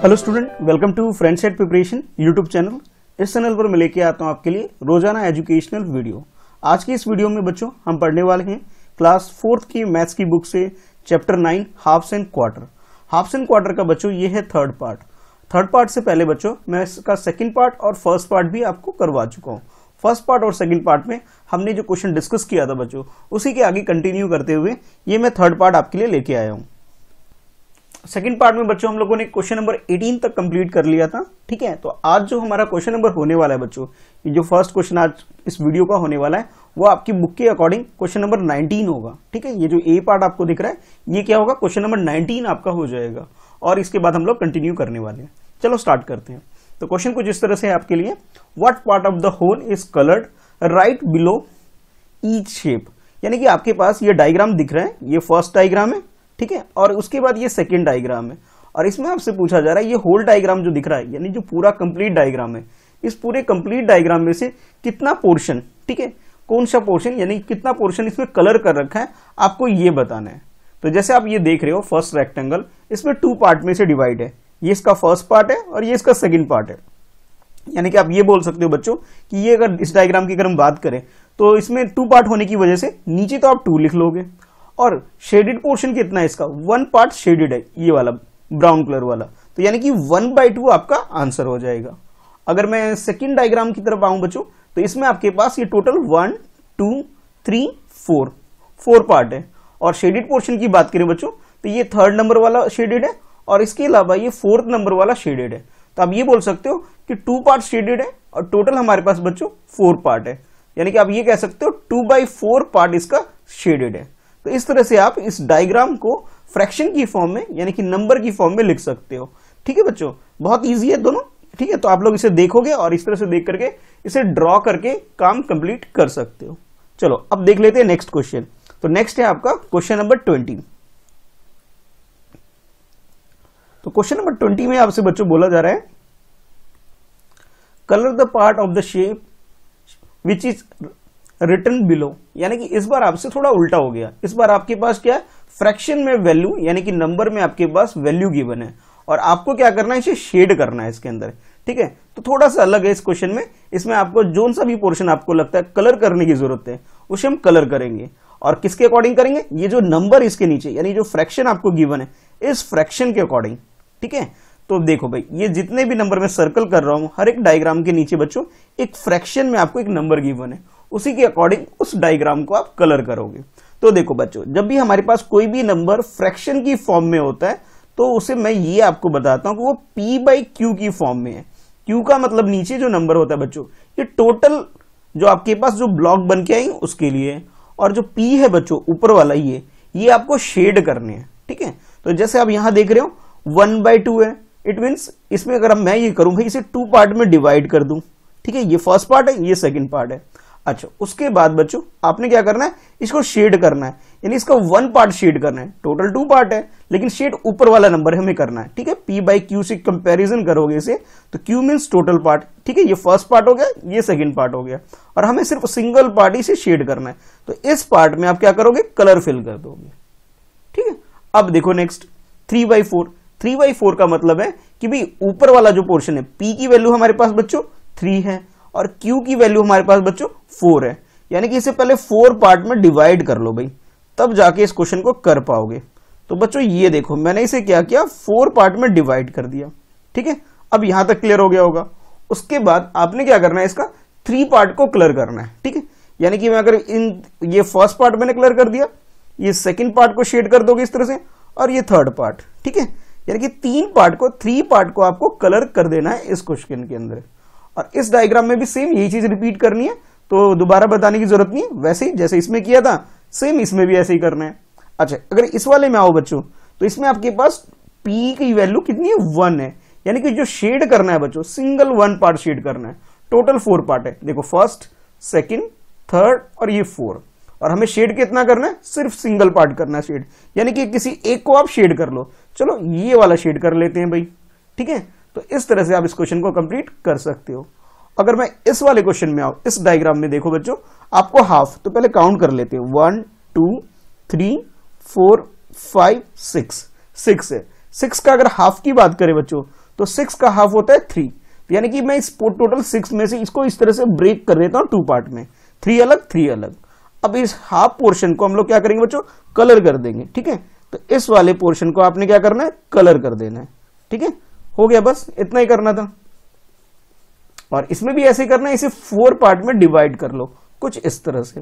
Hello student, welcome to फ्रेंडसेट preparation YouTube channel. इस channel पर मैं लेके आता हूं आपके लिए रोजाना एजुकेशनल वीडियो। आज की इस वीडियो में बच्चों हम पढ़ने वाले हैं क्लास 4th की मैथ्स की बुक से chapter 9 halves and quarter. Halves and quarter का बच्चों ये है थर्ड पार्ट से पहले बच्चों मैं इसका सेकंड पार्ट और फर्स्ट पार्ट भी आपको करवा चुका हूँ। फर्स्ट पार्ट और सेकंड पार्ट में हमने जो क्वेश्चन डिस्कस किया था बच्चों, उसी के आगे कंटिन्यू करते हुए ये मैं थर्ड पार्ट आपके लिए लेके आया हूँ। सेकंड पार्ट में बच्चों हम लोगों ने क्वेश्चन नंबर 18 तक कंप्लीट कर लिया था। ठीक है, तो आज जो हमारा क्वेश्चन नंबर होने वाला है बच्चों, ये जो फर्स्ट क्वेश्चन आज इस वीडियो का होने वाला है वो आपकी बुक के अकॉर्डिंग क्वेश्चन नंबर 19 होगा। ठीक है, ये जो ए पार्ट आपको दिख रहा है ये क्या होगा, क्वेश्चन नंबर 19 आपका हो जाएगा और इसके बाद हम लोग कंटिन्यू करने वाले हैं। चलो स्टार्ट करते हैं। तो क्वेश्चन कुछ इस तरह से है आपके लिए, what part of the whole is coloured right below each shape. यानी कि आपके पास ये डायग्राम दिख रहा है, ये फर्स्ट डायग्राम है, ठीक है, और उसके बाद ये सेकंड डायग्राम है और इसमें आपसे पूछा जा रहा है ये होल डायग्राम जो दिख रहा है, यानी जो पूरा कंप्लीट डायग्राम है, इस पूरे कंप्लीट डायग्राम में से कितना पोर्शन, ठीक है, कौन सा पोर्शन यानी कितना पोर्शन इसमें कलर कर रखा है आपको ये बताना है। तो जैसे आप ये देख रहे हो फर्स्ट रेक्टेंगल, इसमें 2 पार्ट में से डिवाइड है, ये इसका फर्स्ट पार्ट है और ये इसका सेकंड पार्ट है। यानी कि आप ये बोल सकते हो बच्चों कि ये अगर इस डायग्राम की अगर हम बात करें तो इसमें 2 पार्ट होने की वजह से नीचे तो आप 2 लिख लोगे और शेडेड पोर्शन कितना है इसका, 1 पार्ट शेडेड है, ये वाला ब्राउन कलर वाला, तो यानी कि 1/2 आपका आंसर हो जाएगा। अगर मैं सेकंड डायग्राम की तरफ आऊं बच्चों, तो इसमें आपके पास ये टोटल 1 2 3 4 पार्ट है और शेडेड पोर्शन की बात करें बच्चों तो ये 3rd नंबर वाला शेडेड है और इसके अलावा ये 4th नंबर वाला शेडेड है। तो आप ये बोल सकते हो कि 2 पार्ट शेडेड है और टोटल हमारे पास बच्चों 4 पार्ट है, यानी कि आप ये कह सकते हो 2/4 पार्ट इसका शेडेड है। तो इस तरह से आप इस डायग्राम को फ्रैक्शन की फॉर्म में यानी कि नंबर की फॉर्म में लिख सकते हो। ठीक है बच्चों, बहुत इजी है दोनों। ठीक है, तो आप लोग इसे देखोगे और इस तरह से देख करके इसे ड्रॉ करके काम कंप्लीट कर सकते हो। चलो अब देख लेते हैं नेक्स्ट क्वेश्चन। तो नेक्स्ट है आपका क्वेश्चन नंबर 20। तो क्वेश्चन नंबर 20 में आपसे बच्चों बोला जा रहा है colour the part of the shape which is written below. यानी कि इस बार आपसे थोड़ा उल्टा हो गया, इस बार आपके पास क्या है, फ्रैक्शन में वैल्यू यानी कि नंबर में आपके पास वैल्यू गिवन है और आपको क्या करना है, इसे शेड करना है इसके अंदर। ठीक है, तो थोड़ा सा अलग है इस क्वेश्चन में, इसमें आपको जो सा भी पोर्शन आपको लगता है कलर करने की जरूरत है उसे हम कलर करेंगे और किसके अकॉर्डिंग करेंगे, ये जो नंबर इसके नीचे यानी जो फ्रैक्शन आपको गिवन है इस फ्रैक्शन के अकॉर्डिंग। ठीक है, तो देखो भाई ये जितने भी नंबर में सर्कल कर रहा हूं हर एक डायग्राम के नीचे बच्चों एक फ्रैक्शन में आपको एक नंबर गिवन है, उसी के अकॉर्डिंग उस डायग्राम को आप कलर करोगे। तो देखो बच्चों, जब भी हमारे पास कोई भी नंबर फ्रैक्शन की फॉर्म में होता है तो उसे मैं ये आपको बताता हूं कि वो p/q की फॉर्म में है। q का मतलब नीचे जो नंबर होता है बच्चों, ये टोटल जो आपके पास जो ब्लॉक बन के आएंगे उसके लिए, और जो p है बच्चों ऊपर वाला ये आपको शेड करने हैं। ठीक है, तो जैसे आप यहां देख रहे हो 1/2 है, इट मीन्स इसमें अगर मैं ये करूं भाई इसे 2 पार्ट में डिवाइड कर दूं। ठीक है, ये फर्स्ट पार्ट है, ये सेकंड पार्ट है। अच्छा, उसके बाद बच्चों आपने क्या करना है, इसको शेड करना है, यानी इसका 1 पार्ट शेड करना है। टोटल 2 पार्ट है लेकिन शेड ऊपर वाला नंबर हमें करना है। ठीक है, p/q से कंपैरिजन करोगे इसे तो q मींस टोटल पार्ट। ठीक है, ये फर्स्ट पार्ट हो गया, ये सेकंड पार्ट हो गया और हमें सिर्फ सिंगल पार्ट ही से शेड करना है। तो इस पार्ट में आप क्या करोगे, कलर फिल कर दोगे। ठीक है, अब देखो नेक्स्ट 3/4। 3/4 का मतलब है कि भाई ऊपर वाला जो पोर्शन है p की वैल्यू हमारे पास बच्चों 3 है और q की वैल्यू हमारे पास बच्चों 4 है, यानी कि इसे पहले 4 पार्ट में डिवाइड कर लो भाई, तब जाके इस क्वेश्चन को कर पाओगे। तो बच्चों ये देखो मैंने इसे क्या किया, 4 पार्ट में डिवाइड कर दिया। ठीक है, अब यहां तक क्लियर हो गया होगा। उसके बाद आपने क्या करना है, इसका 3 पार्ट को कलर करना है। ठीक है, यानी कि मैं अगर ये फर्स्ट पार्ट मैंने कलर कर दिया, ये सेकेंड पार्ट को शेड कर दोगे इस तरह से और ये थर्ड पार्ट। ठीक है, यानी कि 3 पार्ट को आपको कलर कर देना है इस क्वेश्चन के अंदर। और इस डायग्राम में भी सेम यही चीज रिपीट करनी है, तो दोबारा बताने की जरूरत नहीं है, वैसे ही जैसे इसमें किया था सेम इसमें भी ऐसे ही करना है। अच्छा, अगर इस वाले में आओ बच्चों तो इसमें आपके पास p की वैल्यू कितनी है, 1 है, यानी कि जो शेड करना है बच्चों सिंगल 1 पार्ट शेड करना है। टोटल 4 पार्ट है, देखो फर्स्ट सेकंड थर्ड और ये 4, और हमें शेड कितना करना है, सिर्फ सिंगल पार्ट करना है शेड, यानी कि किसी एक को आप शेड कर लो। चलो ये वाला शेड कर लेते हैं भाई। ठीक है, तो इस तरह से आप इस क्वेश्चन को कंप्लीट कर सकते हो। अगर मैं इस वाले क्वेश्चन में आऊं, इस डायग्राम में देखो बच्चों आपको हाफ, तो पहले काउंट कर लेते हैं 1 2 3 4 5 6 है। 6 का अगर हाफ की बात करें बच्चों तो 6 का हाफ होता है 3, यानी कि मैं इस टोटल 6 में से इसको इस तरह से ब्रेक कर देता हूं 2 पार्ट में, 3 अलग 3 अलग। अब इस हाफ पोर्शन को हम लोग क्या करेंगे बच्चों, कलर कर देंगे, ठीक है। तो इस वाले पोर्शन को आपने क्या करना है, कलर कर देना है, ठीक है। हो गया, बस इतना ही करना था। और इसमें भी ऐसे ही करना है, इसे 4 पार्ट में डिवाइड कर लो कुछ इस तरह से,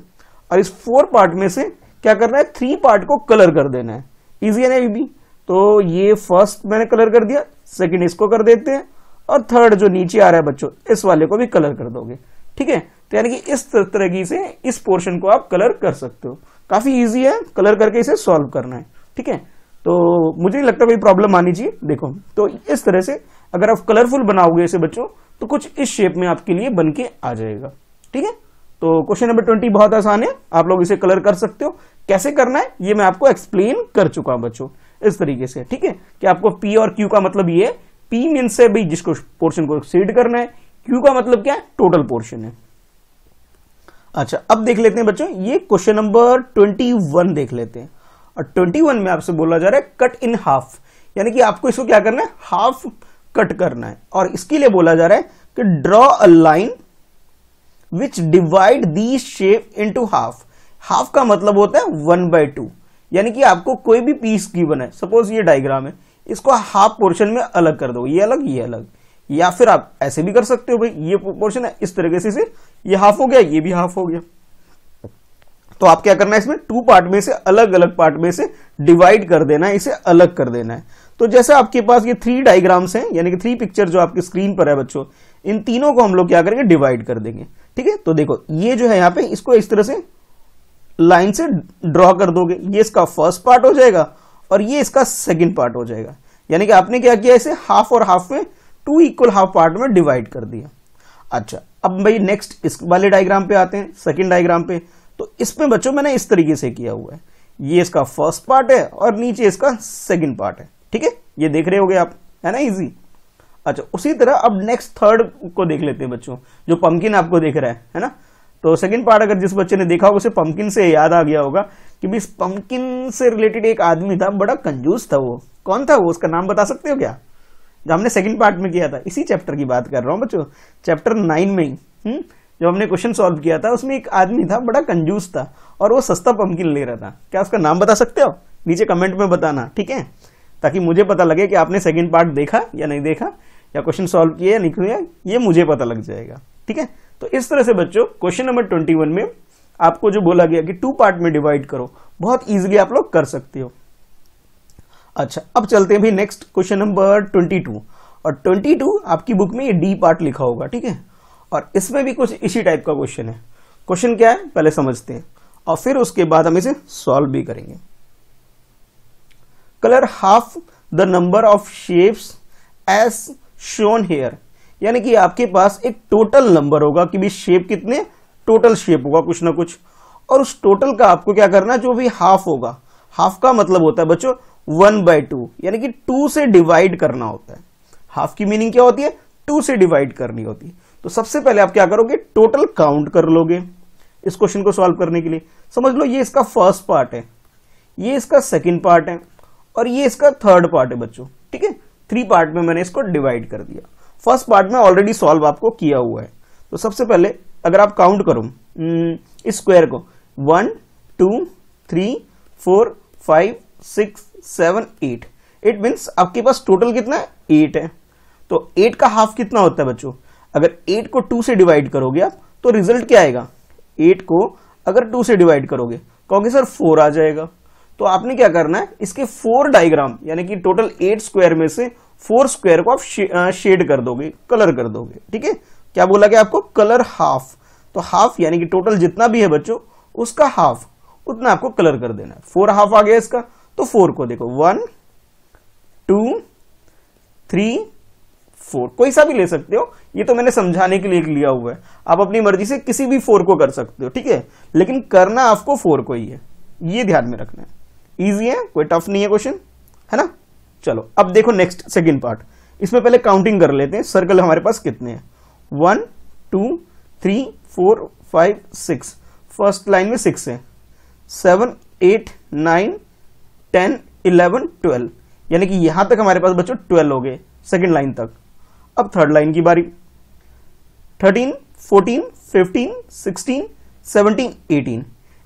और इस 4 पार्ट में से क्या करना है, 3 पार्ट को कलर कर देना है। इजी है ना ये भी। तो ये फर्स्ट मैंने कलर कर दिया, सेकंड इसको कर देते हैं, और थर्ड जो नीचे आ रहा है बच्चों, इस वाले को भी कलर कर दोगे, ठीक है। तो यानी कि इस तरह से इस पोर्शन को आप कलर कर सकते हो। काफी इजी है, कलर करके इसे सॉल्व करना है, ठीक है। तो मुझे नहीं लगता कोई प्रॉब्लम आनी चाहिए। देखो, तो इस तरह से अगर आप कलरफुल बनाओगे इसे बच्चों, तो कुछ इस शेप में आपके लिए बन के आ जाएगा, ठीक है। तो क्वेश्चन नंबर 20 बहुत आसान है, आप लोग इसे कलर कर सकते हो। कैसे करना है ये मैं आपको एक्सप्लेन कर चुका हूं बच्चों, इस तरीके से, ठीक है। कि आपको P और Q का मतलब ये है, P मीन्स है भाई जिसको पोर्शन को शेड करना है, Q का मतलब क्या है, टोटल पोर्शन है। अच्छा, अब देख लेते हैं बच्चों, ये क्वेश्चन नंबर 21 देख लेते हैं। और 21 में आपसे बोला जा रहा है कट इन हाफ, यानी कि आपको इसको क्या करना है, हाफ कट करना है। और इसके लिए बोला जा रहा है कि draw a line which divide the shape into half. Half का मतलब होता है 1/2, यानी कि आपको कोई भी पीस गिवन है, सपोज ये डायग्राम है, इसको हाफ पोर्शन में अलग कर दो, ये अलग ये अलग, या फिर आप ऐसे भी कर सकते हो, भाई ये पोर्शन है इस तरीके से ये हाफ हो गया, ये भी हाफ हो गया। तो आप क्या करना है, इसमें 2 पार्ट में से अलग अलग पार्ट में से डिवाइड कर देना है, इसे अलग कर देना है। तो जैसे आपके पास ये 3 डायग्राम्स हैं, यानी कि 3 पिक्चर जो आपकी स्क्रीन पर है बच्चों, इन तीनों को हम लोग क्या करेंगे, डिवाइड कर देंगे, ठीक है। तो देखो, ये जो है यहाँ पे, इसको इस तरह से लाइन से ड्रॉ कर दोगे, ये इसका फर्स्ट पार्ट हो जाएगा और ये इसका सेकंड पार्ट हो जाएगा। यानी कि आपने क्या किया, इसे हाफ और हाफ में 2 इक्वल हाफ पार्ट में डिवाइड कर दिया। अच्छा, अब भाई नेक्स्ट इस वाले डायग्राम पे आते हैं, सेकंड डायग्राम पे। तो इसमें बच्चों मैंने इस तरीके से किया हुआ है, ये इसका फर्स्ट पार्ट है और नीचे इसका सेकंड पार्ट है, ठीक है। ये देख रहे होगे आप, है ना, इजी। अच्छा, उसी तरह अब नेक्स्ट थर्ड को देख लेते हैं बच्चों, जो पंपकिन आपको देख रहा है ना। तो सेकंड पार्ट अगर जिस बच्चे ने देखा होगा उसे पंपकिन से याद आ गया होगा कि इस पंपकिन से रिलेटेड एक आदमी था, बड़ा कंजूस था वो। कौन था वो, उसका नाम बता सकते हो क्या, जो हमने सेकंड पार्ट में किया था? इसी चैप्टर की बात कर रहा हूं बच्चों, चैप्टर 9 में ही जब हमने क्वेश्चन सॉल्व किया था, उसमें एक आदमी था, बड़ा कंजूस था और वो सस्ता पंपकिन ले रहा था। क्या उसका नाम बता सकते हो? नीचे कमेंट में बताना, ठीक है, ताकि मुझे पता लगे कि आपने सेकंड पार्ट देखा या नहीं देखा, या क्वेश्चन सॉल्व किया या नहीं किया, ये मुझे पता लग जाएगा, ठीक है। तो इस तरह से बच्चों क्वेश्चन नंबर 21 में आपको जो बोला गया कि 2 पार्ट में डिवाइड करो, बहुत इजीली आप लोग कर सकते हो। अच्छा, अब चलते हैं भी नेक्स्ट क्वेश्चन नंबर 22। और 22 आपकी बुक में ये डी पार्ट लिखा होगा, ठीक है। और इसमें भी कुछ इसी टाइप का क्वेश्चन है। क्वेश्चन क्या है पहले समझते हैं और फिर उसके बाद हम इसे सॉल्व भी करेंगे। Colour half the number of shapes as shown here, यानी कि आपके पास एक टोटल नंबर होगा कि भी शेप कितने, टोटल शेप होगा कुछ ना कुछ, और उस टोटल का आपको क्या करना है, जो भी हाफ होगा, हाफ का मतलब होता है बच्चों 1/2, यानी कि 2 से डिवाइड करना होता है। हाफ की मीनिंग क्या होती है, 2 से डिवाइड करनी होती है। तो सबसे पहले आप क्या करोगे, टोटल काउंट कर लोगे इस क्वेश्चन को सॉल्व करने के लिए। समझ लो ये इसका फर्स्ट पार्ट है, ये इसका सेकंड पार्ट है और ये इसका थर्ड पार्ट है बच्चों, ठीक है। 3 पार्ट में मैंने इसको डिवाइड कर दिया। फर्स्ट पार्ट में ऑलरेडी सॉल्व आपको किया हुआ है। तो सबसे पहले अगर आप काउंट करो इस स्क्वायर को, 1 2 3 4 5 6 7 8, इट मीन्स आपके पास टोटल कितना है, 8 है। तो 8 का हाफ कितना होता है बच्चों, अगर 8 को 2 से डिवाइड करोगे आप तो रिजल्ट क्या आएगा, 8 को अगर 2 से डिवाइड करोगे कहोगे सर 4 आ जाएगा। तो आपने क्या करना है, इसके 4 डायग्राम यानी कि टोटल 8 स्क्वायर में से 4 स्क्वायर को आप शेड कर दोगे, कलर कर दोगे, ठीक है। क्या बोला गया आपको, कलर हाफ। तो हाफ यानी कि टोटल जितना भी है बच्चों उसका हाफ, उतना आपको कलर कर देना है। 4 हाफ आ गया इसका, तो 4 को देखो 1 2 3 4, कोई सा भी ले सकते हो, ये तो मैंने समझाने के लिए लिया हुआ है। आप अपनी मर्जी से किसी भी 4 को कर सकते हो, ठीक है, लेकिन करना आपको 4 को ही है, ये ध्यान में रखना है। इजी है, कोई टफ नहीं है क्वेश्चन, है ना। चलो अब देखो नेक्स्ट सेकंड पार्ट। इसमें पहले काउंटिंग कर लेते हैं, सर्कल हमारे पास कितने हैं, 1 2 3 4 5 6, फर्स्ट लाइन में 6 है, 7 8 9 10 11 12, यानी कि यहां तक हमारे पास बच्चों 12 हो गए। सेकंड लाइन तक। अब थर्ड लाइन की बारी, 13, 14, 15, 16, 17, 18।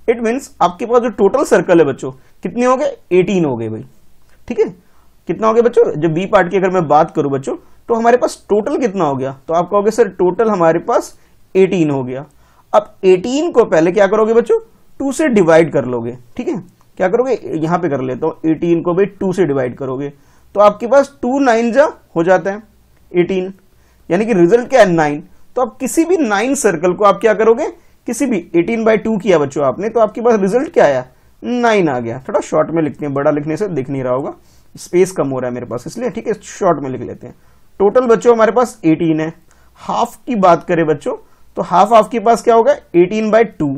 इट मीन्स आपके पास जो टोटल सर्कल है बच्चों कितने हो गए, 18 हो गए भाई। ठीक है, कितना हो गया बच्चों, जब बी पार्ट की अगर मैं बात करूं बच्चों तो हमारे पास टोटल कितना हो गया, तो आप कहोगे सर टोटल हमारे पास 18 हो गया। अब 18 को पहले क्या करोगे बच्चों, 2 से डिवाइड कर लोगे। ठीक है, क्या करोगे, यहां पे कर लेता हूं, 18 को भाई 2 से डिवाइड करोगे तो आपके पास 2 9 जा हो जाता है 18, यानी कि रिजल्ट क्या है 9। तो आप किसी भी 9 सर्कल को आप क्या करोगे, किसी भी 18/2 किया बच्चों आपने, तो आपके पास रिजल्ट क्या आया, 9 आ गया। थोड़ा शॉर्ट में लिखते हैं, बड़ा लिखने से दिख नहीं रहा होगा, स्पेस कम हो रहा है मेरे पास इसलिए। ठीक है, शॉर्ट में लिख लेते हैं। टोटल बच्चों हमारे पास 18 है। हाफ की बात करें बच्चों तो हाफ आपके पास क्या होगा, 18/2,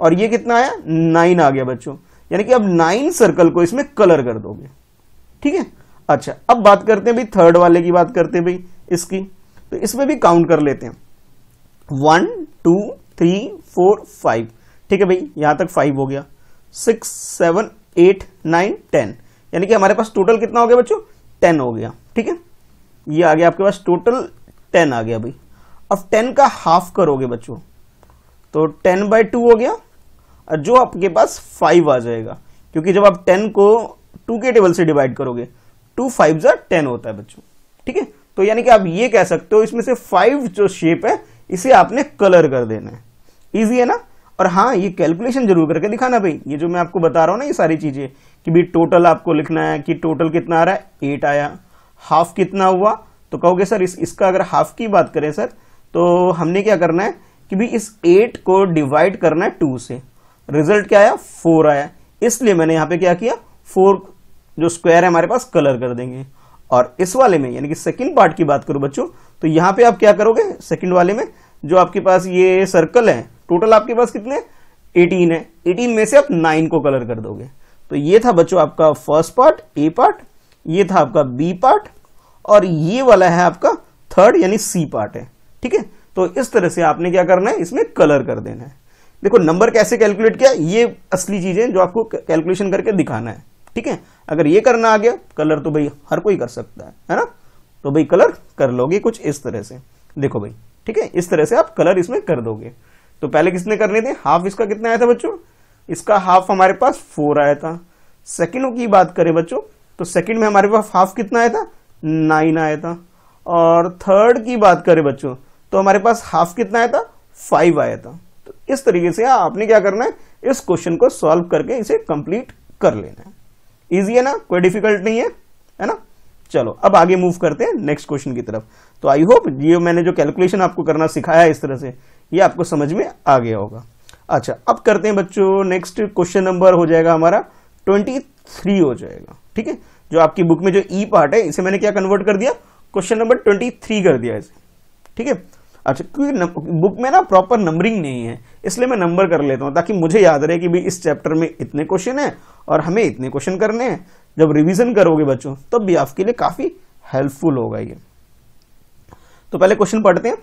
और ये कितना आया, 9 आ गया बच्चों। यानी कि अब 9 सर्कल को इसमें कलर कर दोगे। ठीक है, अच्छा अब बात करते हैं भाई थर्ड वाले की, बात करते हैं भाई इसकी, तो इसमें भी काउंट कर लेते हैं, 1 2 3 4 5। ठीक है भाई, यहां तक 5 हो गया, 6 7 8 9 10, यानी कि हमारे पास टोटल कितना हो गया बच्चों, 10 हो गया। ठीक है, ये आ गया आपके पास टोटल 10 आ गया भाई। अब 10 का हाफ करोगे बच्चों तो 10/2 हो गया, और जो आपके पास 5 आ जाएगा, क्योंकि जब आप 10 को 2 के टेबल से डिवाइड करोगे 2 5 जा 10 होता है बच्चों। ठीक है, तो यानी कि आप ये कह सकते हो इसमें से 5 जो शेप है इसे आपने कलर कर देना है। इजी है ना। और हाँ, ये कैलकुलेशन जरूर करके दिखाना भाई, ये जो मैं आपको बता रहा हूं ना ये सारी चीजें, कि भाई टोटल आपको लिखना है कि टोटल कितना आ रहा है, 8 आया, हाफ कितना हुआ, तो कहोगे सर इसका अगर हाफ की बात करें सर तो हमने क्या करना है कि भी इस 8 को डिवाइड करना है 2 से, रिजल्ट क्या आया, 4 आया, इसलिए मैंने यहां पे क्या किया, 4 जो स्क्वायर है हमारे पास कलर कर देंगे। और इस वाले में यानी कि सेकंड पार्ट की बात करूं बच्चों तो यहां पे आप क्या करोगे, सेकंड वाले में जो आपके पास ये सर्कल है टोटल आपके पास कितने 18 है, 18 में से आप 9 को कलर कर दोगे। तो ये था बच्चों आपका फर्स्ट पार्ट, ए पार्ट, ये था आपका बी पार्ट, और ये वाला है आपका थर्ड यानी सी पार्ट है। ठीक है, तो इस तरह से आपने क्या करना है, इसमें कलर कर देना है। देखो नंबर कैसे कैलकुलेट किया, ये असली चीजें जो आपको कैलकुलेशन करके दिखाना है। ठीक है, अगर ये करना आ गया, कलर तो भाई हर कोई कर सकता है ना, तो भाई कलर कर लोगे कुछ इस तरह से, देखो भाई। ठीक है, इस तरह से आप कलर इसमें कर दोगे। तो पहले किसने करने थे, हाफ इसका कितना आया था बच्चों, इसका हाफ हमारे पास 4 आया था। सेकंड की बात करें बच्चों तो सेकंड में हमारे पास हाफ कितना आया था, 9 आया था। और थर्ड की बात करें बच्चों तो हमारे पास हाफ कितना आया था, 5 आया था। तो इस तरीके से आपने क्या करना है, इस क्वेश्चन को सॉल्व करके इसे कंप्लीट कर लेना है। इजी है ना, कोई डिफिकल्ट नहीं है ना। चलो अब आगे मूव करते हैं नेक्स्ट क्वेश्चन की तरफ। तो आई होप ये मैंने जो कैलकुलेशन आपको करना सिखाया है इस तरह से, ये आपको समझ में आ गया होगा। अच्छा अब करते हैं बच्चों नेक्स्ट क्वेश्चन नंबर हो जाएगा हमारा 23 हो जाएगा। ठीक है, जो आपकी बुक में जो ई पार्ट है इसे मैंने क्या कन्वर्ट कर दिया, क्वेश्चन नंबर 23 कर दिया इसे। ठीक है, अच्छा क्योंकि बुक में ना प्रॉपर नंबरिंग नहीं है इसलिए मैं नंबर कर लेता हूं ताकि मुझे याद रहे कि भाई इस चैप्टर में इतने क्वेश्चन हैं और हमें इतने क्वेश्चन करने हैं। जब रिवीजन करोगे बच्चों तब भी आपके लिए काफी हेल्पफुल होगा ये। तो पहले क्वेश्चन पढ़ते हैं।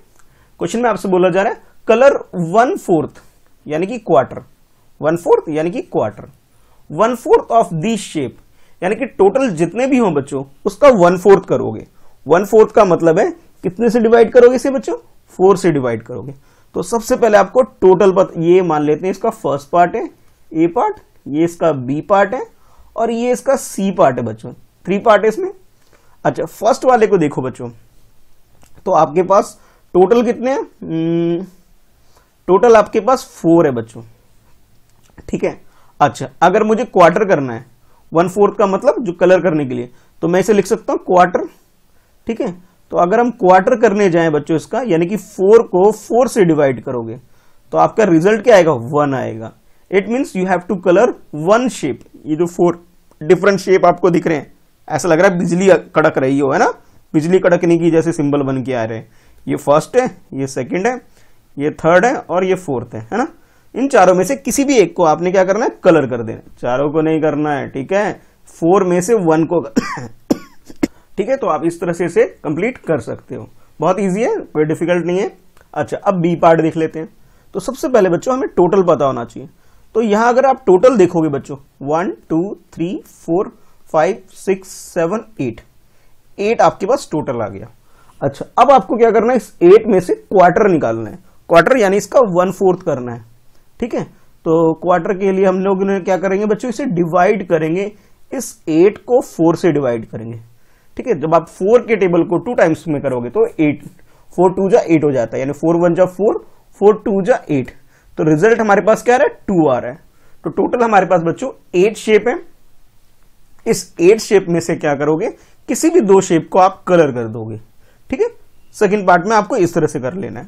क्वेश्चन में आपसे बोला जा रहा है कलर 1/4 यानी कि क्वार्टर, 1/4 यानी कि क्वार्टर, 1/4 ऑफ दिस शेप, यानी कि टोटल जितने भी हों बच्चों उसका 1/4 करोगे। 1/4 का मतलब है कितने से डिवाइड करोगे इसे बच्चों, 4 से डिवाइड करोगे। तो सबसे पहले आपको टोटल ये मान लेते हैं इसका फर्स्ट पार्ट है ए पार्ट, ये इसका बी पार्ट है और ये इसका सी पार्ट है बच्चों, 3 पार्ट है इसमें। अच्छा फर्स्ट वाले को देखो बच्चों तो आपके पास टोटल कितने हैं, टोटल आपके पास 4 है बच्चों। ठीक है, अच्छा अगर मुझे क्वार्टर करना है 1/4 का मतलब जो कलर करने के लिए, तो मैं इसे लिख सकता हूं क्वार्टर। ठीक है, तो अगर हम क्वार्टर करने जाएं बच्चों इसका, यानी कि 4 को 4 से डिवाइड करोगे तो आपका रिजल्ट क्या आएगा, 1 आएगा। It means you have to colour 1 shape. ये जो 4 डिफरेंट शेप आपको दिख रहे हैं ऐसा लग रहा है बिजली कड़क रही हो, है ना, बिजली कड़कने की जैसे सिंबल बन के आ रहे हैं। ये फर्स्ट है, ये सेकंड है, ये थर्ड है और ये फोर्थ है ना। इन चारों में से किसी भी एक को आपने क्या करना है, कलर कर देना, चारों को नहीं करना है। ठीक है, 4 में से 1 को ठीक है, तो आप इस तरह से इसे कंप्लीट कर सकते हो, बहुत इजी है, कोई डिफिकल्ट नहीं है। अच्छा अब बी पार्ट देख लेते हैं। तो सबसे पहले बच्चों हमें टोटल पता होना चाहिए। तो यहां अगर आप टोटल देखोगे बच्चों 1 2 3 4 5 6 7 8, 8 आपके पास टोटल आ गया। अच्छा, अब आपको क्या करना है, इस 8 में से क्वार्टर निकालना है। क्वार्टर यानी इसका 1/4 करना है। ठीक है, तो क्वार्टर के लिए हम लोग क्या करेंगे बच्चों, इसे डिवाइड करेंगे, इस 8 को 4 से डिवाइड करेंगे। ठीक है, जब आप 4 के टेबल को 2 टाइम्स में करोगे तो 8, 4 2 जा 8 हो जाता है, यानी 4 1 जा 4, 4 2 जा 8। तो रिजल्ट हमारे पास क्या आ रहा है, 2 आ रहा है। तो टोटल हमारे पास बच्चों 8 शेप है। इस 8 शेप में से क्या करोगे, किसी भी 2 शेप को आप कलर कर दोगे। ठीक है, सेकंड पार्ट में आपको इस तरह से कर लेना है।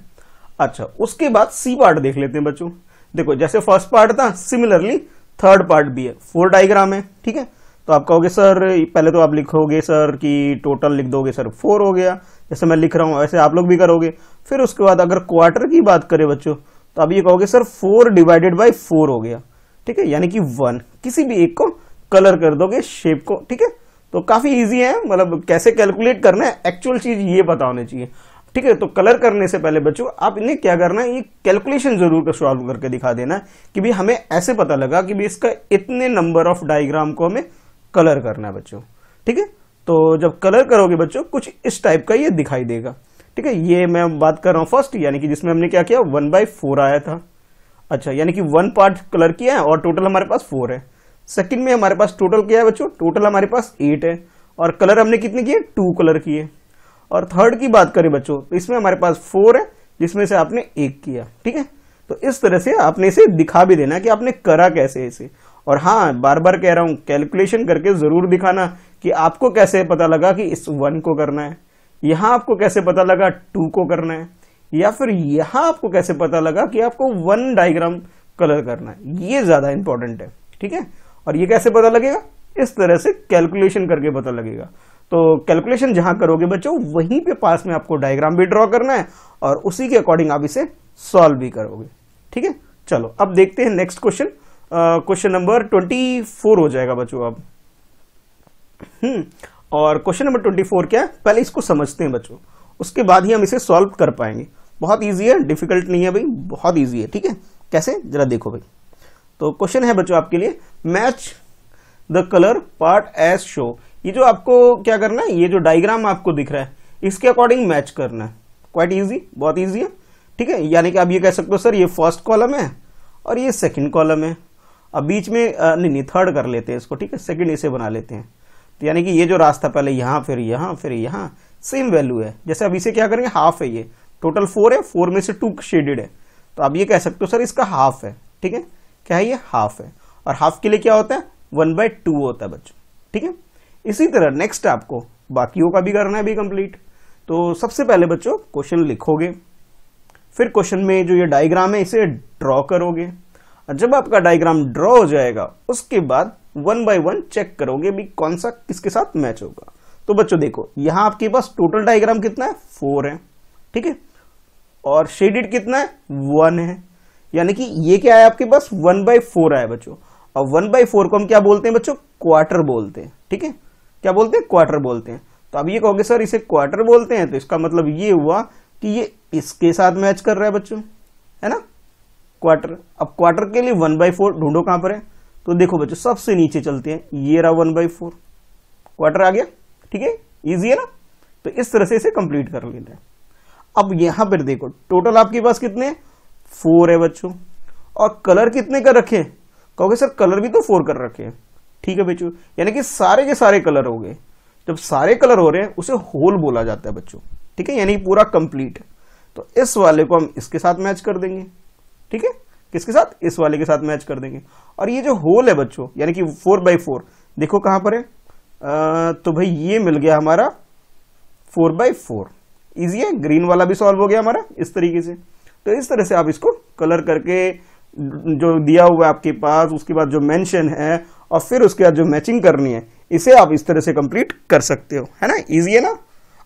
अच्छा, उसके बाद सी पार्ट देख लेते हैं बच्चों। देखो, जैसे फर्स्ट पार्ट था, सिमिलरली थर्ड पार्ट भी है। 4 डायग्राम है। ठीक है, तो आप कहोगे सर, पहले तो आप लिखोगे सर कि टोटल लिख दोगे सर 4 हो गया, जैसे मैं लिख रहा हूं वैसे आप लोग भी करोगे। फिर उसके बाद अगर क्वार्टर की बात करें बच्चों, तो आप ये कहोगे सर 4 डिवाइडेड बाई 4 हो गया। ठीक है, यानी कि 1, किसी भी एक को कलर कर दोगे शेप को। ठीक है, तो काफी इजी है, मतलब कैसे कैलकुलेट करना है, एक्चुअल चीज ये पता होनी चाहिए। ठीक है, तो कलर करने से पहले बच्चों आप इन्हें क्या करना है, ये कैलकुलेशन जरूर कर सॉल्व करके दिखा देना कि भी हमें ऐसे पता लगा कि भी इसका इतने नंबर ऑफ डायग्राम को हमें कलर करना है बच्चों। ठीक है, तो जब कलर करोगे बच्चों कुछ इस टाइप का ये दिखाई देगा। ठीक है, ये मैं बात कर रहा हूं फर्स्ट, यानी कि जिसमें हमने क्या किया, 1/4 आया था। अच्छा, यानी कि 1 पार्ट कलर किया है और टोटल हमारे पास 4 है। सेकंड में हमारे पास टोटल क्या है बच्चों, टोटल हमारे पास 8 है और कलर हमने कितने किए, 2 कलर किए। और थर्ड की बात करें बच्चों, तो इसमें हमारे पास 4 है, जिसमें से आपने 1 किया। ठीक है, तो इस तरह से आपने इसे दिखा भी देना कि आपने करा कैसे इसे। और हाँ, बार बार कह रहा हूं, कैलकुलेशन करके जरूर दिखाना कि आपको कैसे पता लगा कि इस 1 को करना है, यहां आपको कैसे पता लगा 2 को करना है, या फिर यहां आपको कैसे पता लगा कि आपको 1 डायग्राम कलर करना है। ये ज्यादा इंपॉर्टेंट है। ठीक है, और ये कैसे पता लगेगा, इस तरह से कैलकुलेशन करके पता लगेगा। तो कैलकुलेशन जहां करोगे बच्चों, वहीं पे पास में आपको डायग्राम भी ड्रॉ करना है और उसी के अकॉर्डिंग आप इसे सॉल्व भी करोगे। ठीक है, चलो अब देखते हैं नेक्स्ट क्वेश्चन। क्वेश्चन नंबर 24 हो जाएगा बच्चों अब। और क्वेश्चन नंबर 24 क्या है, पहले इसको समझते हैं बच्चों, उसके बाद ही हम इसे सॉल्व कर पाएंगे। बहुत इजी है, डिफिकल्ट नहीं है भाई, बहुत इजी है। ठीक है, कैसे, जरा देखो भाई। तो क्वेश्चन है बच्चों आपके लिए, match the colour part as show. ये जो आपको क्या करना है, ये जो डायग्राम आपको दिख रहा है इसके अकॉर्डिंग मैच करना है। क्वाइट इजी, बहुत इजी है। ठीक है, यानी कि आप ये कह सकते हो सर ये फर्स्ट कॉलम है और ये सेकंड कॉलम है। अब बीच में नहीं थर्ड कर लेते हैं इसको। ठीक है, सेकंड इसे बना लेते हैं। तो यानी कि ये जो रास्ता पहले यहां फिर यहां फिर यहां, सेम वैल्यू है। जैसे अब इसे क्या करेंगे, हाफ है, ये टोटल 4 है, 4 में से 2 शेडेड है, तो आप ये कह सकते हो सर इसका हाफ है। ठीक है, क्या है, ये हाफ है। और हाफ के लिए क्या होता है, 1/2 होता है बच्चों। ठीक है, इसी तरह नेक्स्ट आपको बाकियों का भी करना है भी कंप्लीट। तो सबसे पहले बच्चों क्वेश्चन लिखोगे, फिर क्वेश्चन में जो ये डायग्राम है इसे ड्रॉ करोगे। और जब आपका डायग्राम ड्रॉ हो जाएगा उसके बाद 1 बाय 1 चेक करोगे भी कौन सा किसके साथ मैच होगा। तो बच्चों देखो, यहां आपके पास टोटल डायग्राम कितना है, 4 है। ठीक है, और शेडेड कितना है, 1 है। यानी कि ये क्या है आपके पास, 1/4 आया बच्चों। और 1/4 को हम क्या बोलते हैं बच्चों, क्वार्टर बोलते हैं। ठीक है, क्या बोलते हैं, क्वार्टर बोलते हैं। तो अब ये कहोगे सर इसे क्वार्टर बोलते हैं, तो इसका मतलब ये हुआ कि ये इसके साथ मैच कर रहा है बच्चों, है ना, क्वार्टर। अब क्वार्टर के लिए 1/4 ढूंढो कहां पर है, तो देखो बच्चों सबसे नीचे चलते हैं, ये रहा 1/4, क्वार्टर आ गया। ठीक है, इजी है ना। तो इस तरह से इसे कंप्लीट कर लेना है। अब यहां पर देखो टोटल आपके पास कितने, 4 है बच्चों। और कलर कितने कर रखे, कहोगे सर कलर भी तो 4 कर रखे हैं। ठीक है बच्चों, यानी कि सारे के सारे कलर हो गए। जब सारे कलर हो रहे हैं उसे होल बोला जाता है बच्चों। ठीक है, यानी पूरा कंप्लीट है। तो इस वाले को हम इसके साथ मैच कर देंगे। ठीक है, किसके साथ, इस वाले के साथ मैच कर देंगे। और ये जो होल है बच्चों, यानी कि 4/4 देखो कहां पर है, तो भाई ये मिल गया हमारा 4/4। इजी है, ग्रीन वाला भी सॉल्व हो गया हमारा इस तरीके से। तो इस तरह से आप इसको कलर करके जो दिया हुआ है आपके पास, उसके बाद जो मेंशन है और फिर उसके बाद जो मैचिंग करनी है, इसे आप इस तरह से कंप्लीट कर सकते हो, है ना, इजी है ना।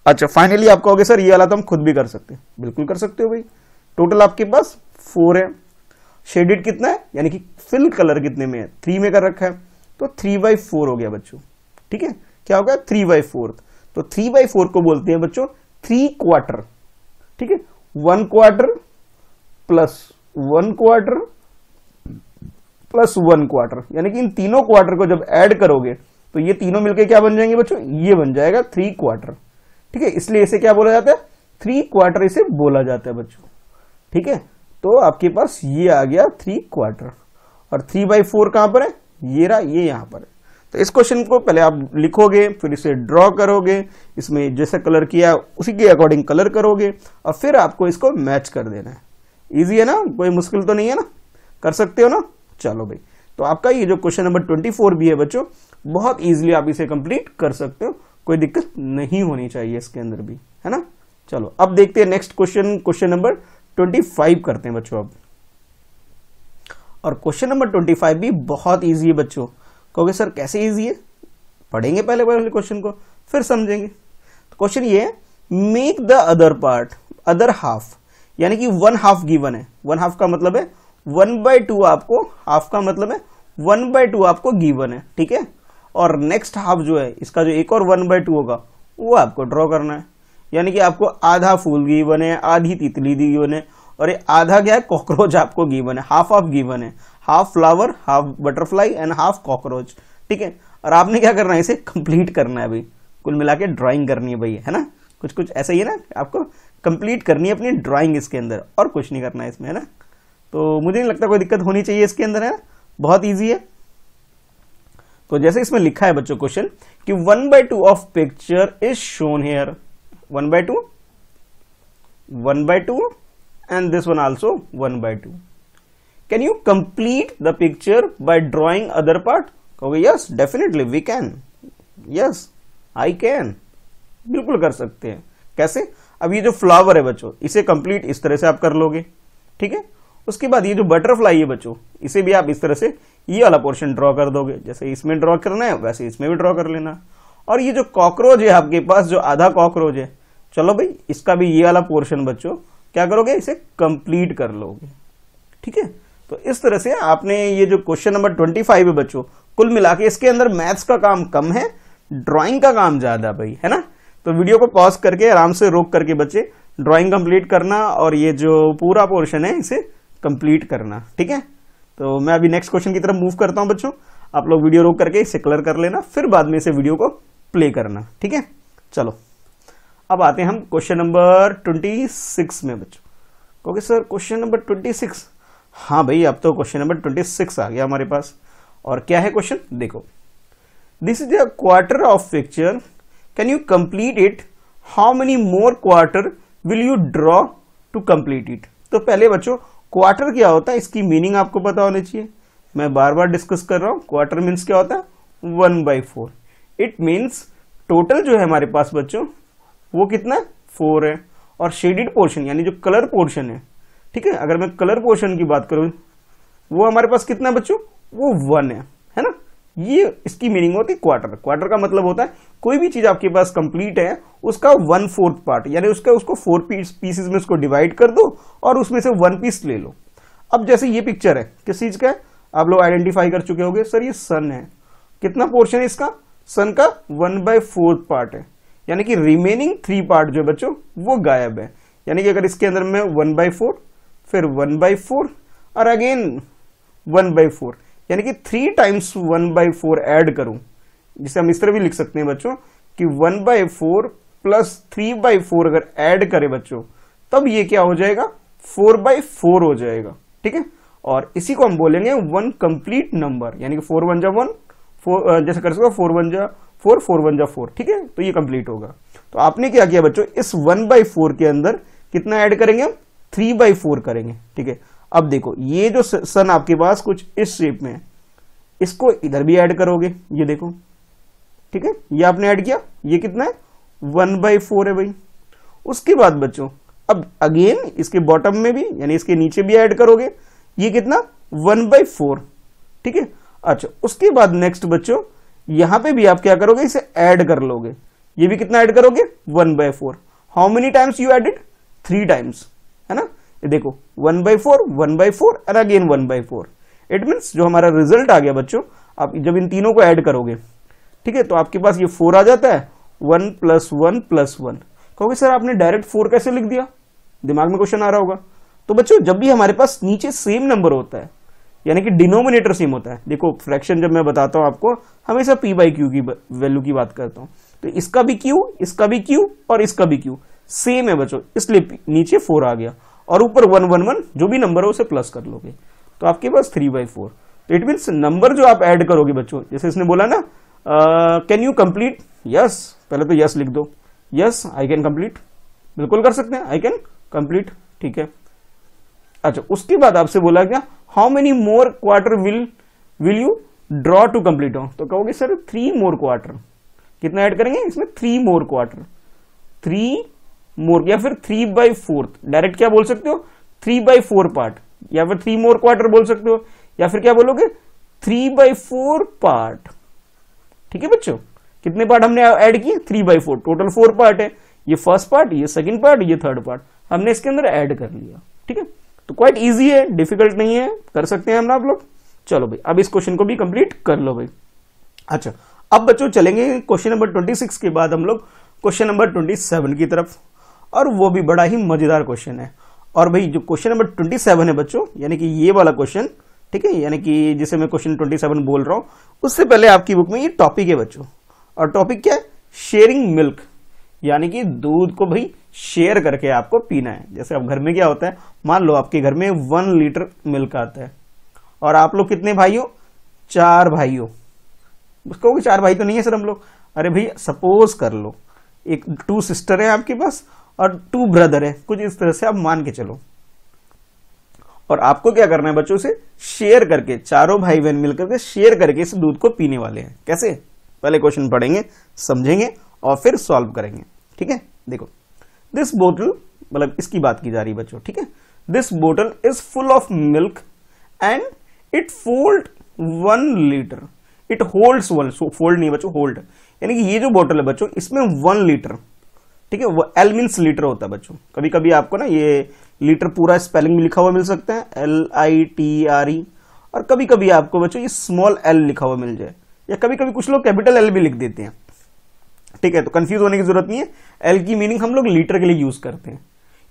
अच्छा, फाइनली आप कहोगे सर ये वाला तो हम खुद भी कर सकते हैं। बिल्कुल कर सकते हो भाई। टोटल आपके पास 4 है, शेडेड कितना है, यानी कि फिल कलर कितने में है, 3 में कर रखा है, तो 3/4 हो गया बच्चों। ठीक है, क्या हो गया, 3/4। तो 3/4 को बोलते हैं बच्चों 3 क्वार्टर। ठीक है, 1 quarter plus 1 quarter plus 1 quarter, यानी कि इन तीनों क्वार्टर को जब ऐड करोगे तो ये तीनों मिलके क्या बन जाएंगे बच्चों, ये बन जाएगा 3/4। ठीक है, इसलिए इसे क्या बोला जाता है, 3/4 इसे बोला जाता है बच्चों। ठीक है, तो आपके पास ये आ गया 3/4 और 3/4 कहां पर है, ये रहा, ये यहां पर है। तो इस क्वेश्चन को पहले आप लिखोगे, फिर इसे ड्रॉ करोगे, इसमें जैसा कलर किया उसी के अकॉर्डिंग कलर करोगे और फिर आपको इसको मैच कर देना है। इजी है ना, कोई मुश्किल तो नहीं है ना, कर सकते हो ना। चलो भाई, तो आपका ये जो क्वेश्चन नंबर 24 भी है बच्चों, बहुत इजीली आप इसे कंप्लीट कर सकते हो, कोई दिक्कत नहीं होनी चाहिए इसके अंदर भी, है ना। चलो अब देखते हैं नेक्स्ट क्वेश्चन, क्वेश्चन नंबर 25 करते हैं बच्चों अब। और क्वेश्चन नंबर 25 भी बहुत इजी है बच्चों। कहोगे सर कैसे इजी है, पढ़ेंगे पहले क्वेश्चन को फिर समझेंगे। तो क्वेश्चन ये है, make the other part, other half, यानी कि 1/2 गिवन है। 1/2 का मतलब है 1/2 आपको, हाफ का मतलब है 1/2 आपको गिवन है। ठीक है, और नेक्स्ट हाफ जो है इसका जो एक और 1/2 होगा वो आपको ड्रॉ करना है। यानी कि आपको आधा फूल गिवन है, आधी तितली गिवन है, और ये आधा क्या है, कॉकरोच आपको गिवन है, हाफ ऑफ गिवन है, half flower, half butterfly and half cockroach. ठीक है, और आपने क्या करना है, इसे कंप्लीट करना है भाई, कुल मिला के ड्राइंग करनी है भाई, है ना। कुछ कुछ ऐसा ही है ना, आपको कंप्लीट करनी है अपनी ड्राइंग इसके अंदर, और कुछ नहीं करना है इसमें, है ना। तो मुझे नहीं लगता कोई दिक्कत होनी चाहिए इसके अंदर, है ना, बहुत ईजी है। तो जैसे इसमें लिखा है बच्चों क्वेश्चन कि 1/2 of picture is shown here, 1/2, 1/2 and this one also 1/2. Can you complete the picture by drawing other part? कहोगे yes, definitely we can. Yes, I can. बिल्कुल कर सकते हैं। कैसे? अब ये जो फ्लावर है बच्चों, इसे कंप्लीट इस तरह से आप कर लोगे। ठीक है, उसके बाद ये जो बटरफ्लाई है बच्चों, इसे भी आप इस तरह से ये वाला पोर्शन ड्रॉ कर दोगे। जैसे इसमें ड्रॉ करना है वैसे इसमें भी ड्रॉ कर लेना। और ये जो कॉकरोच है आपके पास, जो आधा कॉकरोच है, चलो भाई इसका भी ये वाला पोर्शन बच्चों क्या करोगे, इसे कंप्लीट कर लोगे। ठीक है, तो इस तरह से आपने ये जो क्वेश्चन नंबर 25 है बच्चों, कुल मिला के इसके अंदर मैथ्स का काम कम है, ड्राइंग का काम ज्यादा भाई, है ना। तो वीडियो को पॉज करके आराम से रोक करके बच्चे ड्राइंग कंप्लीट करना और ये जो पूरा पोर्शन है इसे कंप्लीट करना। ठीक है, तो मैं अभी नेक्स्ट क्वेश्चन की तरफ मूव करता हूं बच्चों, आप लोग वीडियो रोक करके इसे क्लियर कर लेना, फिर बाद में इसे वीडियो को प्ले करना। ठीक है, चलो अब आते हैं हम क्वेश्चन नंबर 26 में बच्चों। क्योंकि सर क्वेश्चन नंबर 26, हाँ भाई अब तो क्वेश्चन नंबर 26 आ गया हमारे पास। और क्या है क्वेश्चन, देखो, this is a quarter of picture, can you complete it, how many more quarter will you draw two complete it. तो पहले बच्चों क्वार्टर क्या होता है, इसकी मीनिंग आपको पता होनी चाहिए। मैं बार बार डिस्कस कर रहा हूं, क्वार्टर मीन्स क्या होता है, 1/4। इट मीन्स टोटल जो है हमारे पास बच्चों वो कितना है, 4 है। और शेडेड पोर्शन यानी जो कलर पोर्शन है, ठीक है, अगर मैं कलर पोर्शन की बात करूं वो हमारे पास कितना है बच्चों, वो 1 है ना। ये इसकी मीनिंग होती है क्वार्टर। क्वार्टर का मतलब होता है कोई भी चीज आपके पास कंप्लीट है उसका 1/4 पार्ट, यानी उसको 4 पीसेस में उसको डिवाइड कर दो और उसमें से 1 पीस ले लो। अब जैसे ये पिक्चर है, किस चीज का है, आप लोग आइडेंटिफाई कर चुके होंगे, सर ये सन है। कितना पोर्शन है इसका, सन का 1/4 पार्ट है, यानी कि रिमेनिंग 3 पार्ट जो बच्चों वो गायब है। यानी कि अगर इसके अंदर मैं 1/4 फिर 1/4 और अगेन 1/4 यानी कि 3 टाइम्स 1/4 ऐड करूं, जिसे हम इस तरह भी लिख सकते हैं बच्चों कि 1/4 प्लस 3/4 अगर ऐड करें बच्चों तब ये क्या हो जाएगा, 4/4 हो जाएगा। ठीक है, और इसी को हम बोलेंगे 1 कंप्लीट नंबर, यानी कि 4 1 जा 1, जैसे कर सकते हो 4 1 जा 4, 4 1 जा 4। ठीक है, तो ये कंप्लीट होगा। तो आपने क्या किया बच्चों, इस 1/4 के अंदर कितना ऐड करेंगे, 3/4 करेंगे। ठीक है, अब देखो ये जो सन आपके पास कुछ इस शेप में है, इसको इधर भी ऐड करोगे, ये देखो। ठीक है, ये आपने ऐड किया, ये कितना है, 1/4 है भाई। उसके बाद बच्चों अब अगेन इसके बॉटम में भी यानी इसके नीचे भी ऐड करोगे, ये कितना, 1/4। ठीक है, अच्छा उसके बाद नेक्स्ट बच्चों यहां पे भी आप क्या करोगे, इसे ऐड कर लोगे, ये भी कितना ऐड करोगे, 1/4। How many times you added, 3 times, है ना। ये देखो 1/4 1/4 और अगेन 1/4। इट मीन्स जो हमारा रिजल्ट आ गया बच्चों, आप जब इन तीनों को ऐड करोगे, ठीक है, तो आपके पास ये 4 आ जाता है, 1 + 1 + 1। कहोगे सर आपने डायरेक्ट 4 कैसे लिख दिया, दिमाग में क्वेश्चन आ रहा होगा। तो बच्चों जब भी हमारे पास नीचे सेम नंबर होता है, यानी कि डिनोमिनेटर सेम होता है। देखो फ्रैक्शन जब मैं बताता हूं आपको, हमेशा p बाई क्यू की वैल्यू की बात करता हूं, तो इसका भी q, इसका भी q और इसका भी q सेम है बच्चों, इसलिए नीचे 4 आ गया और ऊपर 1 1 1 जो भी नंबर हो उसे प्लस कर लोगे तो आपके पास 3/4। तो इट मीन्स नंबर जो आप ऐड करोगे बच्चों, जैसे इसने बोला ना कैन यू कंप्लीट, यस, पहले तो यस लिख दो, यस आई कैन कंप्लीट, बिल्कुल कर सकते हैं, आई कैन कंप्लीट, ठीक है। अच्छा, उसके बाद आपसे बोला क्या, how many more quarter will you draw two complete हो, तो कहोगे सर 3 मोर क्वार्टर, कितना ऐड करेंगे इसमें, 3 मोर क्वार्टर, 3 मोर, या फिर 3/4, डायरेक्ट क्या बोल सकते हो 3/4 पार्ट, या फिर 3 मोर क्वार्टर बोल सकते हो, या फिर क्या बोलोगे 3/4 पार्ट, ठीक है बच्चों। कितने पार्ट हमने ऐड किए, 3/4, टोटल 4 पार्ट है, ये फर्स्ट पार्ट, ये सेकंड पार्ट, ये थर्ड पार्ट हमने इसके अंदर ऐड कर लिया, ठीक है। तो क्वाइट इजी है, डिफिकल्ट नहीं है, कर सकते हैं हम आप लोग। चलो भाई, अब इस क्वेश्चन को भी कंप्लीट कर लो भाई। अच्छा, अब बच्चों चलेंगे क्वेश्चन नंबर 26 के बाद हम लोग क्वेश्चन नंबर 27 की तरफ, और वो भी बड़ा ही मजेदार क्वेश्चन है। और भाई जो क्वेश्चन नंबर 27 है बच्चों, यानी कि ये वाला क्वेश्चन, ठीक है, यानी कि जिसे मैं क्वेश्चन 27 बोल रहा हूं, उससे पहले आपकी बुक में ये टॉपिक है बच्चों, और टॉपिक क्या है, शेयरिंग मिल्क, यानी कि दूध को भाई शेयर करके आपको पीना है। जैसे अब घर में क्या होता है, मान लो आपके घर में 1 लीटर मिल्क आता है, और आप लोग कितने भाई हो, 4 भाई हो। उसको 4 भाई तो नहीं है सर हम लोग, अरे भाई सपोज कर लो एक 2 सिस्टर है आपके पास और 2 ब्रदर है, कुछ इस तरह से आप मान के चलो। और आपको क्या करना है बच्चों, से शेयर करके, चारों भाई बहन मिलकर के शेयर करके इस दूध को पीने वाले हैं। कैसे, पहले क्वेश्चन पढ़ेंगे, समझेंगे और फिर सॉल्व करेंगे, ठीक है। देखो, दिस बोतल, मतलब इसकी बात की जा रही बच्चों, ठीक है, दिस बोतल is full of milk and it fold 1 litre, it holds 1, fold नहीं बच्चों, होल्ड, यानी कि ये जो बोतल है बच्चों इसमें 1 लीटर, ठीक है, वो एल मीन्स लीटर होता है बच्चों। कभी कभी आपको ना ये लीटर पूरा स्पेलिंग में लिखा हुआ मिल सकता है, LITRE, और कभी कभी आपको बच्चों ये स्मॉल एल लिखा हुआ मिल जाए, या कभी कभी कुछ लोग कैपिटल एल भी लिख देते हैं, ठीक है। तो कंफ्यूज होने की जरूरत नहीं है, एल की मीनिंग हम लोग लीटर के लिए यूज करते हैं।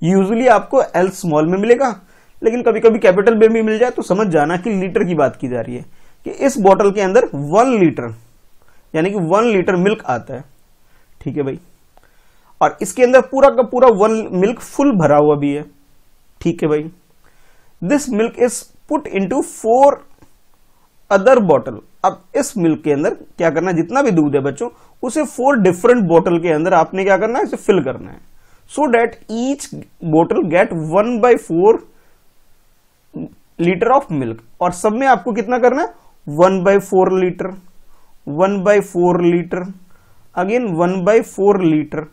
यूजुअली आपको एल स्मॉल में मिलेगा, लेकिन कभी कभी कैपिटल में भी मिल जाए तो समझ जाना कि लीटर की बात की जा रही है, कि इस बोतल के अंदर 1 लीटर, यानी कि 1 लीटर मिल्क आता है, ठीक है भाई, और इसके अंदर पूरा का पूरा 1 मिल्क फुल भरा हुआ भी है, ठीक है भाई। This milk is put into 4 other bottle, अब इस मिल्क के अंदर क्या करना है, जितना भी दूध है बच्चों उसे 4 डिफरेंट बॉटल के अंदर आपने क्या करना है, इसे फिल करना है, so that each bottle get 1/4 litre of milk, और सब में आपको कितना करना है, 1/4 लीटर, 1/4 लीटर, अगेन 1/4 लीटर,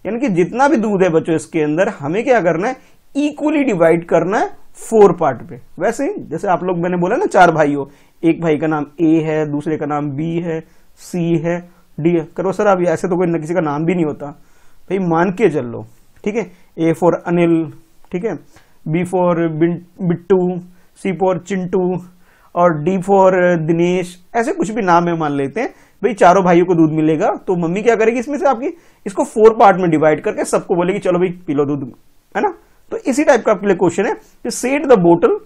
यानी कि जितना भी दूध है बच्चों इसके अंदर हमें क्या करना है, इक्वली डिवाइड करना है 4 पार्ट पे। वैसे ही जैसे आप लोग, मैंने बोला ना 4 भाई हो, एक भाई का नाम A है, दूसरे का नाम B है, C है, D है, करो सर आप, ऐसे तो कोई किसी का नाम भी नहीं होता भाई, मान के चल लो, ठीक है। A फॉर अनिल, ठीक है, B for Bittu, C for Chintu, और D फॉर दिनेश, ऐसे कुछ भी नाम है मान लेते हैं भाई। चारों भाइयों को दूध मिलेगा, तो मम्मी क्या करेगी इसमें से आपकी, इसको 4 पार्ट में डिवाइड करके सबको बोलेगी चलो भाई पी लो दूध, है ना। तो इसी टाइप का आपके लिए क्वेश्चन है कि सेट द बोतल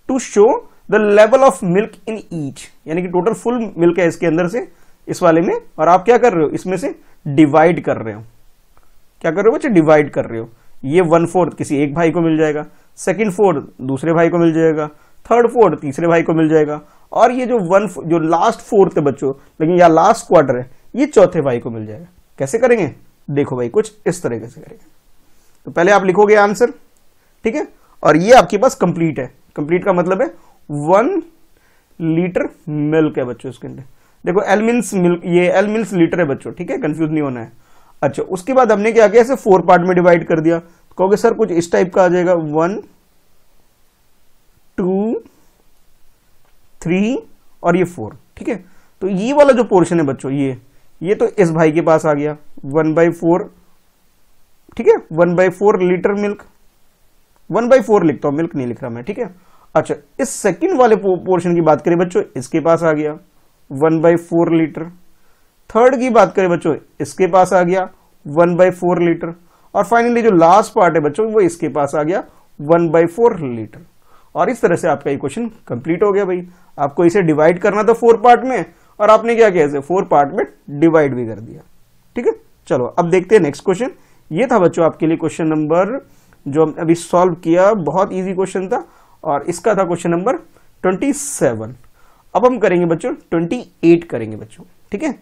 to show the level of milk in each, यानी कि टोटल फुल मिल्क है इसके अंदर से, इस वाले में, और आप क्या कर रहे हो, इसमें से डिवाइड कर रहे हो, क्या कर रहे हो बच्चे, डिवाइड कर रहे हो। ये 1/4 किसी एक भाई को मिल जाएगा, 2/4 दूसरे भाई को मिल जाएगा, 3/4 तीसरे भाई को मिल जाएगा, और ये जो लास्ट 4th है बच्चों, लेकिन या लास्ट क्वार्टर है, ये चौथे भाई को मिल जाएगा। कैसे करेंगे, देखो भाई कुछ इस तरीके से करेंगे। तो पहले आप लिखोगे आंसर, ठीक है, और ये आपके पास कंप्लीट है, कंप्लीट का मतलब है 1 लीटर मिल्क है बच्चों इसके अंदर। देखो एल मीन्स मिल्क, ये एल मीन्स लीटर है बच्चों, ठीक है, कंफ्यूज नहीं होना है। अच्छा, उसके बाद हमने क्या किया, इसे 4 पार्ट में डिवाइड कर दिया, तो कहोगे सर कुछ इस टाइप का आ जाएगा, 1 2 3 और ये 4, ठीक है। तो ये वाला जो पोर्शन है बच्चों, ये तो इस भाई के पास आ गया 1/4, ठीक है, 1/4 लीटर मिल्क, 1/4 लिखता हूं, मिल्क नहीं लिख रहा मैं, ठीक है। अच्छा, इस सेकंड वाले पोर्शन की बात करें बच्चों, इसके पास आ गया 1/4 लीटर। थर्ड की बात करें बच्चों, इसके पास आ गया 1/4 लीटर, और फाइनली जो लास्ट पार्ट है बच्चों वो इसके पास आ गया 1/4 लीटर। और इस तरह से आपका ये क्वेश्चन कंप्लीट हो गया भाई। आपको इसे डिवाइड करना था 4 पार्ट में, और आपने क्या किया, इसे 4 पार्ट में डिवाइड भी कर दिया। ठीक है, चलो अब देखते हैं नेक्स्ट क्वेश्चन। ये था बच्चों आपके लिए क्वेश्चन नंबर जो अभी सॉल्व किया, बहुत इजी क्वेश्चन था, और इसका था क्वेश्चन नंबर 27। अब हम करेंगे बच्चों 28 करेंगे बच्चों। ठीक है,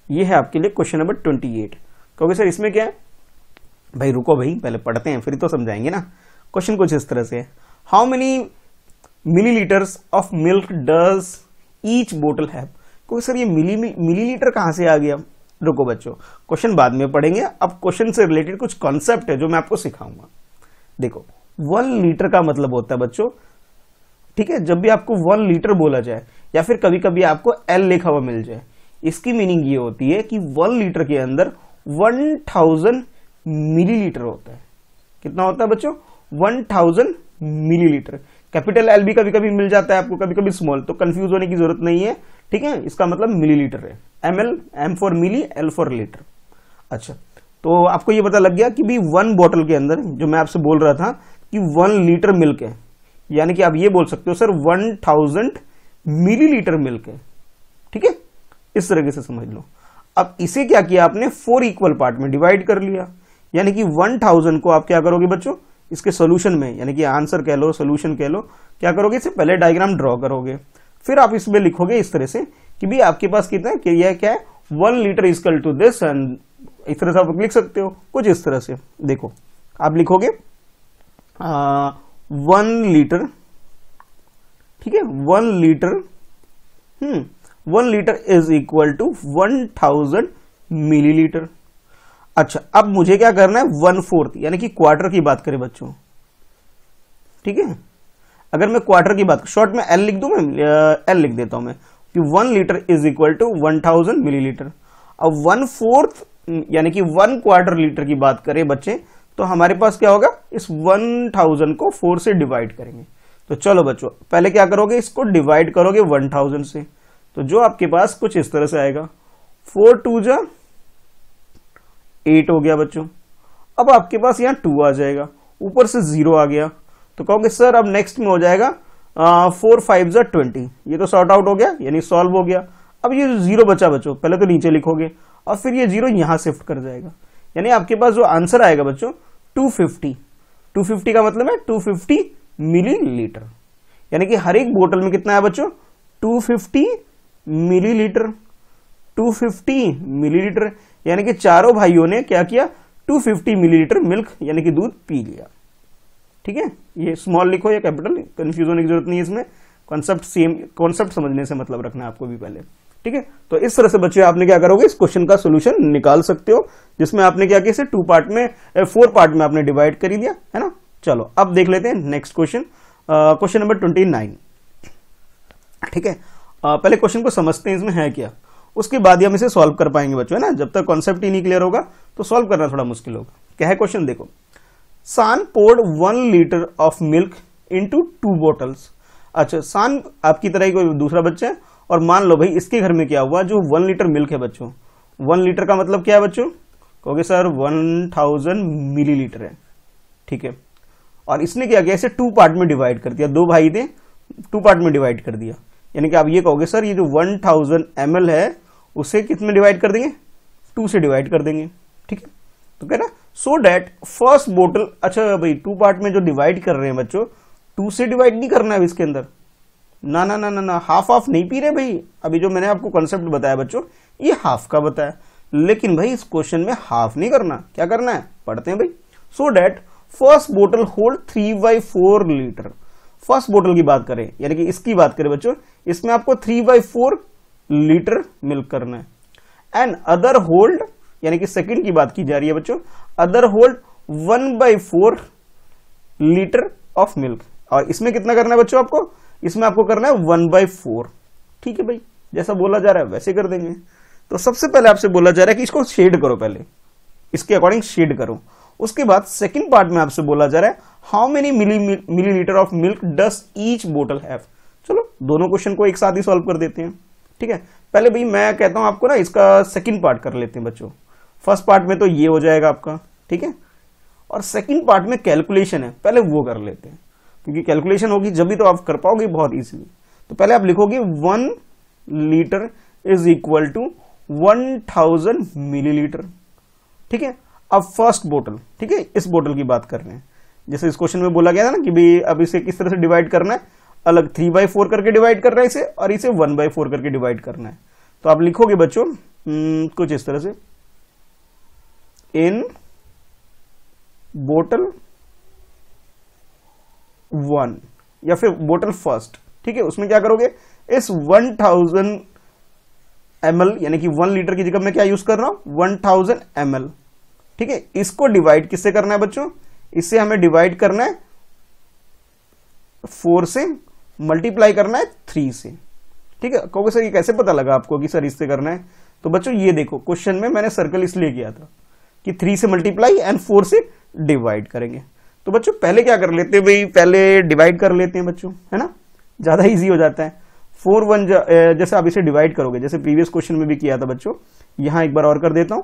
ये है आपके लिए क्वेश्चन नंबर 28। क्योंकि सर इसमें क्या है भाई, रुको भाई पहले पढ़ते हैं फिर तो समझाएंगे ना। क्वेश्चन कुछ इस तरह से है, how many millilitres of milk does each बोतल हैव। क्योंकि सर ये मिलीलीटर कहां से आ गया, रुको बच्चों क्वेश्चन बाद में पढ़ेंगे। अब क्वेश्चन से रिलेटेड कुछ कॉन्सेप्ट है जो मैं आपको सिखाऊंगा। देखो 1 लीटर का मतलब होता है बच्चों, ठीक है, जब भी आपको 1 लीटर बोला जाए या फिर कभी कभी आपको L लिखा हुआ मिल जाए, इसकी मीनिंग ये होती है कि 1 लीटर के अंदर 1000 मिलीलीटर होता है। कितना होता है बच्चों, 1000 मिलीलीटर। कैपिटल L भी कभी कभी मिल जाता है आपको, कभी कभी स्मॉल, तो कंफ्यूज होने की जरूरत नहीं है। ठीक है, इसका मतलब मिलीलीटर है, ml, m for milli, l for litre. अच्छा, तो आपको ये पता लग गया कि भी 1 बोतल के अंदर, जो मैं आपसे बोल रहा था कि 1 लीटर मिल्क है, यानी कि आप ये बोल सकते हो सर 1000 मिलीलीटर मिल्क है। ठीक है, इस तरीके से समझ लो। अब इसे क्या किया आपने, 4 इक्वल पार्ट में डिवाइड कर लिया, यानी कि 1000 को आप क्या करोगे बच्चों, इसके सोल्यूशन में, यानी कि आंसर कह लो, सोल्यूशन कह लो, क्या करोगे, इससे पहले डायग्राम ड्रॉ करोगे, फिर आप इसमें लिखोगे इस तरह से कि भी आपके पास कितना है, कि यह क्या है, 1 litre equal to this, and इस तरह से आप लिख सकते हो कुछ इस तरह से। देखो आप लिखोगे 1 लीटर, ठीक है, 1 litre 1 litre is equal to 1000 millilitre. अच्छा, अब मुझे क्या करना है, 1/4 यानी कि क्वार्टर की बात करें बच्चों। ठीक है, अगर मैं क्वार्टर की बात, शॉर्ट में L लिख दूं, मैं L लिख देता हूं मैं, कि 1 litre is equal to 1000 millilitre. अब 1/4 यानी कि 1 क्वार्टर लीटर की बात करें बच्चे, तो हमारे पास क्या होगा, इस 1000 को 4 से डिवाइड करेंगे। तो चलो बच्चों पहले क्या करोगे, इसको डिवाइड करोगे 1000 से, तो जो आपके पास कुछ इस तरह से आएगा, 4 2 जा 8 हो गया बच्चों। अब आपके पास यहां 2 आ जाएगा, ऊपर से 0 आ गया, तो कहोगे सर अब नेक्स्ट में हो जाएगा 4 5 जा 20, ये तो सॉर्ट आउट हो गया, यानी सॉल्व हो गया। अब ये 0 बचा बच्चों, पहले तो नीचे लिखोगे और फिर ये 0 यहां शिफ्ट कर जाएगा, यानी आपके पास जो आंसर आएगा बच्चों 250। 250 का मतलब है 250 मिलीलीटर, यानी कि हर एक बोतल में कितना है बच्चों, 250 मिलीलीटर। 250 मिलीलीटर, यानी कि चारों भाइयों ने क्या किया, 250 मिलीलीटर मिल्क यानी कि दूध पी लिया। ठीक है, ये स्मॉल लिखो या कैपिटल, कंफ्यूज होने की जरूरत नहीं है इसमें, कॉन्सेप्ट सेम, कॉन्सेप्ट समझने से मतलब रखना है आपको भी पहले। ठीक है, तो इस तरह से बच्चे आपने क्या करोगे, इस क्वेश्चन का सोल्यूशन निकाल सकते हो, जिसमें आपने क्या किया, इसे 4 पार्ट में आपने डिवाइड कर दिया है ना। चलो अब देख लेते हैं नेक्स्ट क्वेश्चन, क्वेश्चन नंबर 29। ठीक है, पहले क्वेश्चन को समझते हैं इसमें है क्या, उसके बाद ही हम इसे सॉल्व कर पाएंगे बच्चों, है ना। जब तक कॉन्सेप्ट ही नहीं क्लियर होगा तो सॉल्व करना थोड़ा मुश्किल होगा। क्या है क्वेश्चन, देखो, सान poured 1 litre of milk into 2 bottles. अच्छा, सान आपकी तरह ही कोई दूसरा बच्चा है, और मान लो भाई इसके घर में क्या हुआ, जो 1 लीटर मिल्क है बच्चों, 1 लीटर का मतलब क्या है बच्चों, कहोगे सर 1000 मिलीलीटर है। ठीक है, और इसने क्या किया, इसे 2 पार्ट में डिवाइड कर दिया, 2 भाई थे, 2 पार्ट में डिवाइड कर दिया, यानी कि आप ये कहोगे सर ये जो 1000 ml है उसे कितने डिवाइड कर देंगे, 2 से डिवाइड कर देंगे। ठीक है, तो कह रहा सो डैट फर्स्ट बोतल, अच्छा भाई 2 पार्ट में जो डिवाइड कर रहे हैं बच्चों, 2 से डिवाइड नहीं करना है इसके अंदर, ना ना ना ना ना, हाफ हाफ नहीं पी रहे भाई। अभी जो मैंने आपको कॉन्सेप्ट बताया बच्चों, ये हाफ का बताया, लेकिन भाई इस क्वेश्चन में हाफ नहीं करना, क्या करना है, पढ़ते हैं भाई। सो डैट फर्स्ट बोतल होल्ड 3/4 लीटर। फर्स्ट बोतल की बात करें, यानी कि इसकी बात करें बच्चों, इसमें आपको 3/4 लीटर मिल्क करना है। एंड अदर होल्ड, यानी कि सेकंड की बात की जा रही है बच्चों, other hold 1/4 litre of milk, और इसमें कितना करना है बच्चों आपको, इसमें आपको करना है 1/4। ठीक है भाई, जैसा बोला जा रहा है वैसे कर देंगे। तो सबसे पहले आपसे बोला जा रहा है कि इसको शेड करो, पहले इसके अकॉर्डिंग शेड करो। उसके बाद सेकंड पार्ट में आपसे बोला जा रहा है how many millilitre of milk does each बोतल हैव। चलो दोनों क्वेश्चन को एक साथ ही सॉल्व कर देते हैं। ठीक है, पहले भाई मैं कहता हूं आपको ना, इसका सेकंड पार्ट कर लेते हैं बच्चों। फर्स्ट पार्ट में तो ये हो जाएगा आपका, ठीक है, और सेकंड पार्ट में कैलकुलेशन है, पहले वो कर लेते हैं। क्योंकि कैलकुलेशन होगी जब भी तो आप कर पाओगे बहुत इजीली। तो पहले आप लिखोगे 1 litre is equal to 1000 millilitre, ठीक है। अब फर्स्ट बोतल, ठीक है, इस बोतल की बात कर रहे हैं। जैसे इस क्वेश्चन में बोला गया था ना कि भाई अब इसे किस तरह से डिवाइड करना है, अलग 3/4 करके डिवाइड करना है इसे, और इसे 1/4 करके डिवाइड करना है। तो आप लिखोगे बच्चों कुछ इस तरह से, इन बोतल 1 या फिर बोतल फर्स्ट, ठीक है। उसमें क्या करोगे, इस 1000 ml यानी कि 1 लीटर की जगह मैं क्या यूज कर रहा हूं 1000 ml, ठीक है। इसको डिवाइड किससे करना है बच्चों, इससे हमें डिवाइड करना है 4 से, मल्टीप्लाई करना है 3 से, ठीक है। कहोगे सर ये कैसे पता लगा आपको कि सर इससे करना है, तो बच्चों ये देखो क्वेश्चन में मैंने सर्कल इसलिए किया था कि 3 से मल्टीप्लाई एंड 4 से डिवाइड करेंगे। तो बच्चों पहले क्या कर लेते हैं भाई, पहले डिवाइड कर लेते हैं बच्चों, है ना, ज्यादा इजी हो जाता है। 4 1 जैसे आप इसे डिवाइड करोगे, जैसे प्रीवियस क्वेश्चन में भी किया था बच्चों, यहां एक बार और कर देता हूं,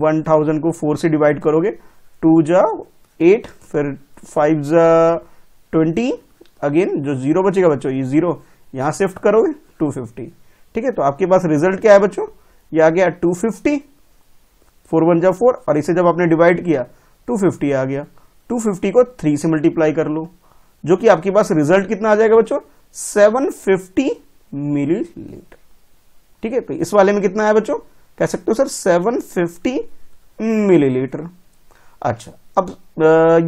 1000 को 4 से डिवाइड करोगे, 2 जा 8, फिर 5 जा 20, अगेन जो 0 बचेगा बच्चों ये 0 यहां शिफ्ट करोगे 250, ठीक है। तो आपके पास रिजल्ट क्या है बच्चों, ये आ गया 250, 4 1 जा 4, और इसे जब आपने डिवाइड किया 250 आ गया। 250 को 3 से मल्टीप्लाई कर लो, जो कि आपके पास रिजल्ट कितना आ जाएगा बच्चों 750 मिलीलीटर, ठीक है। तो इस वाले में कितना है बच्चों, कह सकते हो सर 750 मिलीलीटर। अच्छा, अब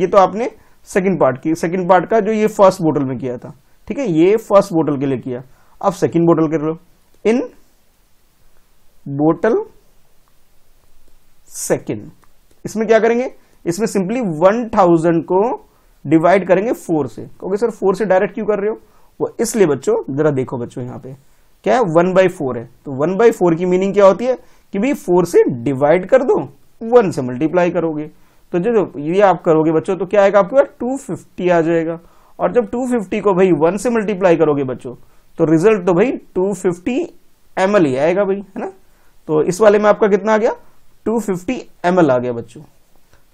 ये तो आपने सेकंड पार्ट का जो ये फर्स्ट बोतल में किया था, ठीक है, ये फर्स्ट बोतल के लिए किया। अब सेकंड बोतल कर लो, इन बोतल सेकंड, इसमें क्या करेंगे, इसमें सिंपली 1000 को डिवाइड करेंगे 4 से। कहोगे सर 4 से डायरेक्ट क्यों कर रहे हो, वो इसलिए बच्चों, जरा देखो बच्चों यहाँ पे क्या है 1/4 है, तो 1/4 की मीनिंग क्या होती है कि भाई 4 से डिवाइड कर दो, 1 से मल्टीप्लाई करोगे, तो जो ये आप करोगे बच्चों तो क्या आएगा आपके पास 250 आ जाएगा। और जब 250 को भाई 1 से मल्टीप्लाई करोगे बच्चों तो रिजल्ट तो भाई 250 ml ही आएगा भाई, है ना। तो इस वाले में आपका कितना आ गया 250 ml आ गया बच्चों।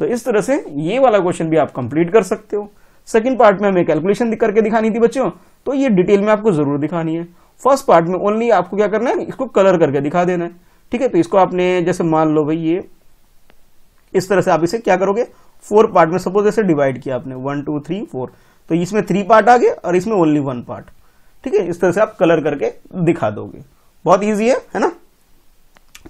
तो इस तरह से ये वाला क्वेश्चन भी आप कंप्लीट कर सकते हो। सेकंड पार्ट में हमें कैलकुलेशन करके दिखानी थी बच्चों, तो ये डिटेल में आपको जरूर दिखानी है। फर्स्ट पार्ट में ओनली आपको क्या करना है, इसको कलर करके दिखा देना है, ठीक है। तो इसको आपने जैसे मान लो भाई ये इस तरह से आप इसे क्या करोगे 4 पार्ट में सपोज ऐसे डिवाइड किया आपने 1 2 3 4, तो इसमें 3 पार्ट आ गए और इसमें ओनली 1 पार्ट, ठीक है। इस तरह से आप कलर करके दिखा दोगे, बहुत ईजी है ना।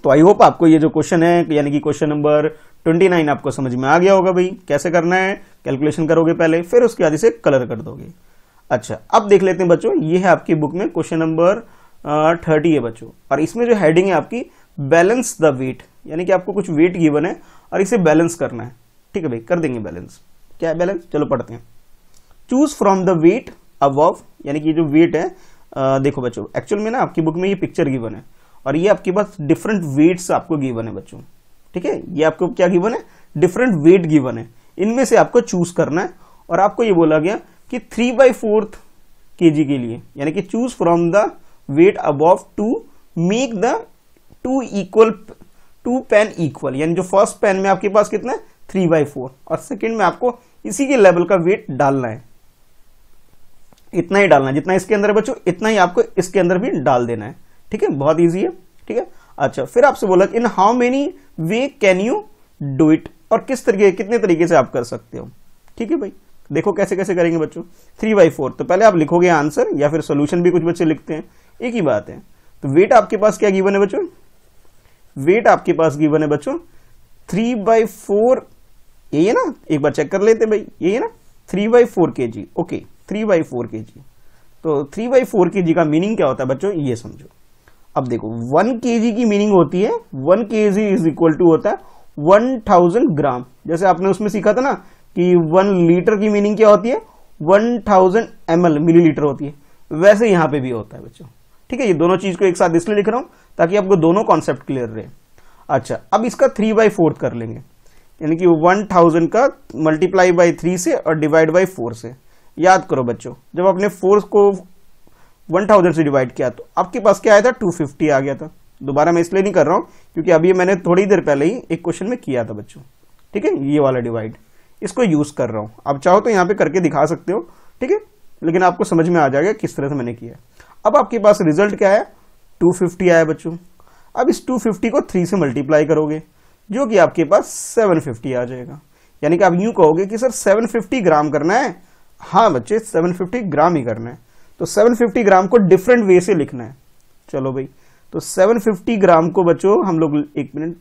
तो आई होप आपको ये जो क्वेश्चन है यानी कि क्वेश्चन नंबर 29 आपको समझ में आ गया होगा भाई, कैसे करना है, कैलकुलेशन करोगे पहले, फिर उसके बाद इसे कलर कर दोगे। अच्छा, अब देख लेते हैं बच्चों, ये है आपकी बुक में क्वेश्चन नंबर 30 है बच्चों, और इसमें जो हेडिंग है आपकी बैलेंस द वेट, यानी कि आपको कुछ वेट गिवन है और इसे बैलेंस करना है, ठीक है भाई, कर देंगे बैलेंस। क्या है बैलेंस, चलो पढ़ते हैं। Choose from the weight above, यानी कि जो वेट है देखो बच्चों, एक्चुअल में ना आपकी बुक में ये पिक्चर गिवन है और ये आपके पास डिफरेंट वेट्स आपको गिवन है बच्चों, ठीक है। ये आपको क्या गिवन है, डिफरेंट वेट गिवन है, इनमें से आपको चूज करना है। और आपको ये बोला गया कि 3/4 kg के लिए, यानी कि choose from the weight above to make the 2 pan equal, यानी जो फर्स्ट पेन में आपके पास कितना है 3/4 और सेकंड में आपको इसी के लेवल का वेट डालना है, इतना ही डालना है जितना इसके अंदर है बच्चों, इतना ही आपको इसके अंदर भी डाल देना है, ठीक है, बहुत इजी है, ठीक है। अच्छा, फिर आपसे बोला इन how many way can you do it, और कितने तरीके से आप कर सकते हो, ठीक है भाई। देखो कैसे कैसे करेंगे बच्चों, 3/4, तो पहले आप लिखोगे आंसर या फिर सोल्यूशन भी कुछ बच्चे लिखते हैं, एक ही बात है। तो वेट आपके पास क्या गिवन है बच्चों, वेट आपके पास गिवन है बच्चों 3/4, यही है ना, एक बार चेक कर लेते हैं भाई, यही है ना 3/4 kg, ओके 3/4 kg। तो 3/4 kg का मीनिंग क्या होता है बच्चों, ये समझो। अब देखो 1 kg की मीनिंग होती है 1 kg इज इक्वल टू होता है 1000 ग्राम, जैसे आपने उसमें सीखा था ना कि 1 लीटर की मीनिंग क्या होती है 1000 ml मिलीलीटर होती है, वैसे यहां पे भी होता है बच्चों, ठीक है। ये दोनों चीज को एक साथ इसलिए लिख रहा हूं ताकि आपको दोनों कॉन्सेप्ट क्लियर रहे। अच्छा, अब इसका 3/4 कर लेंगे, यानी कि 1000 का मल्टीप्लाई बाई 3 से और डिवाइड बाई 4 से। याद करो बच्चों, जब आपने 4 को 1000 से डिवाइड किया तो आपके पास क्या आया था 250 आ गया था। दोबारा मैं इसलिए नहीं कर रहा हूं क्योंकि अभी मैंने थोड़ी देर पहले ही एक क्वेश्चन में किया था बच्चों, ठीक है, ये वाला डिवाइड, इसको यूज कर रहा हूं। आप चाहो तो यहाँ पे करके दिखा सकते हो, ठीक है, लेकिन आपको समझ में आ जाएगा किस तरह से मैंने किया। अब आपके पास रिजल्ट क्या है, 250 आया बच्चों। अब इस 250 को 3 से मल्टीप्लाई करोगे, जो कि आपके पास 750 आ जाएगा। यानी कि आप यूं कहोगे कि सर 750 ग्राम करना है। हाँ बच्चे, 750 ग्राम ही करना है। तो 750 ग्राम को डिफरेंट वे से लिखना है। चलो भाई, तो 750 ग्राम को बच्चों हम लोग, एक मिनट,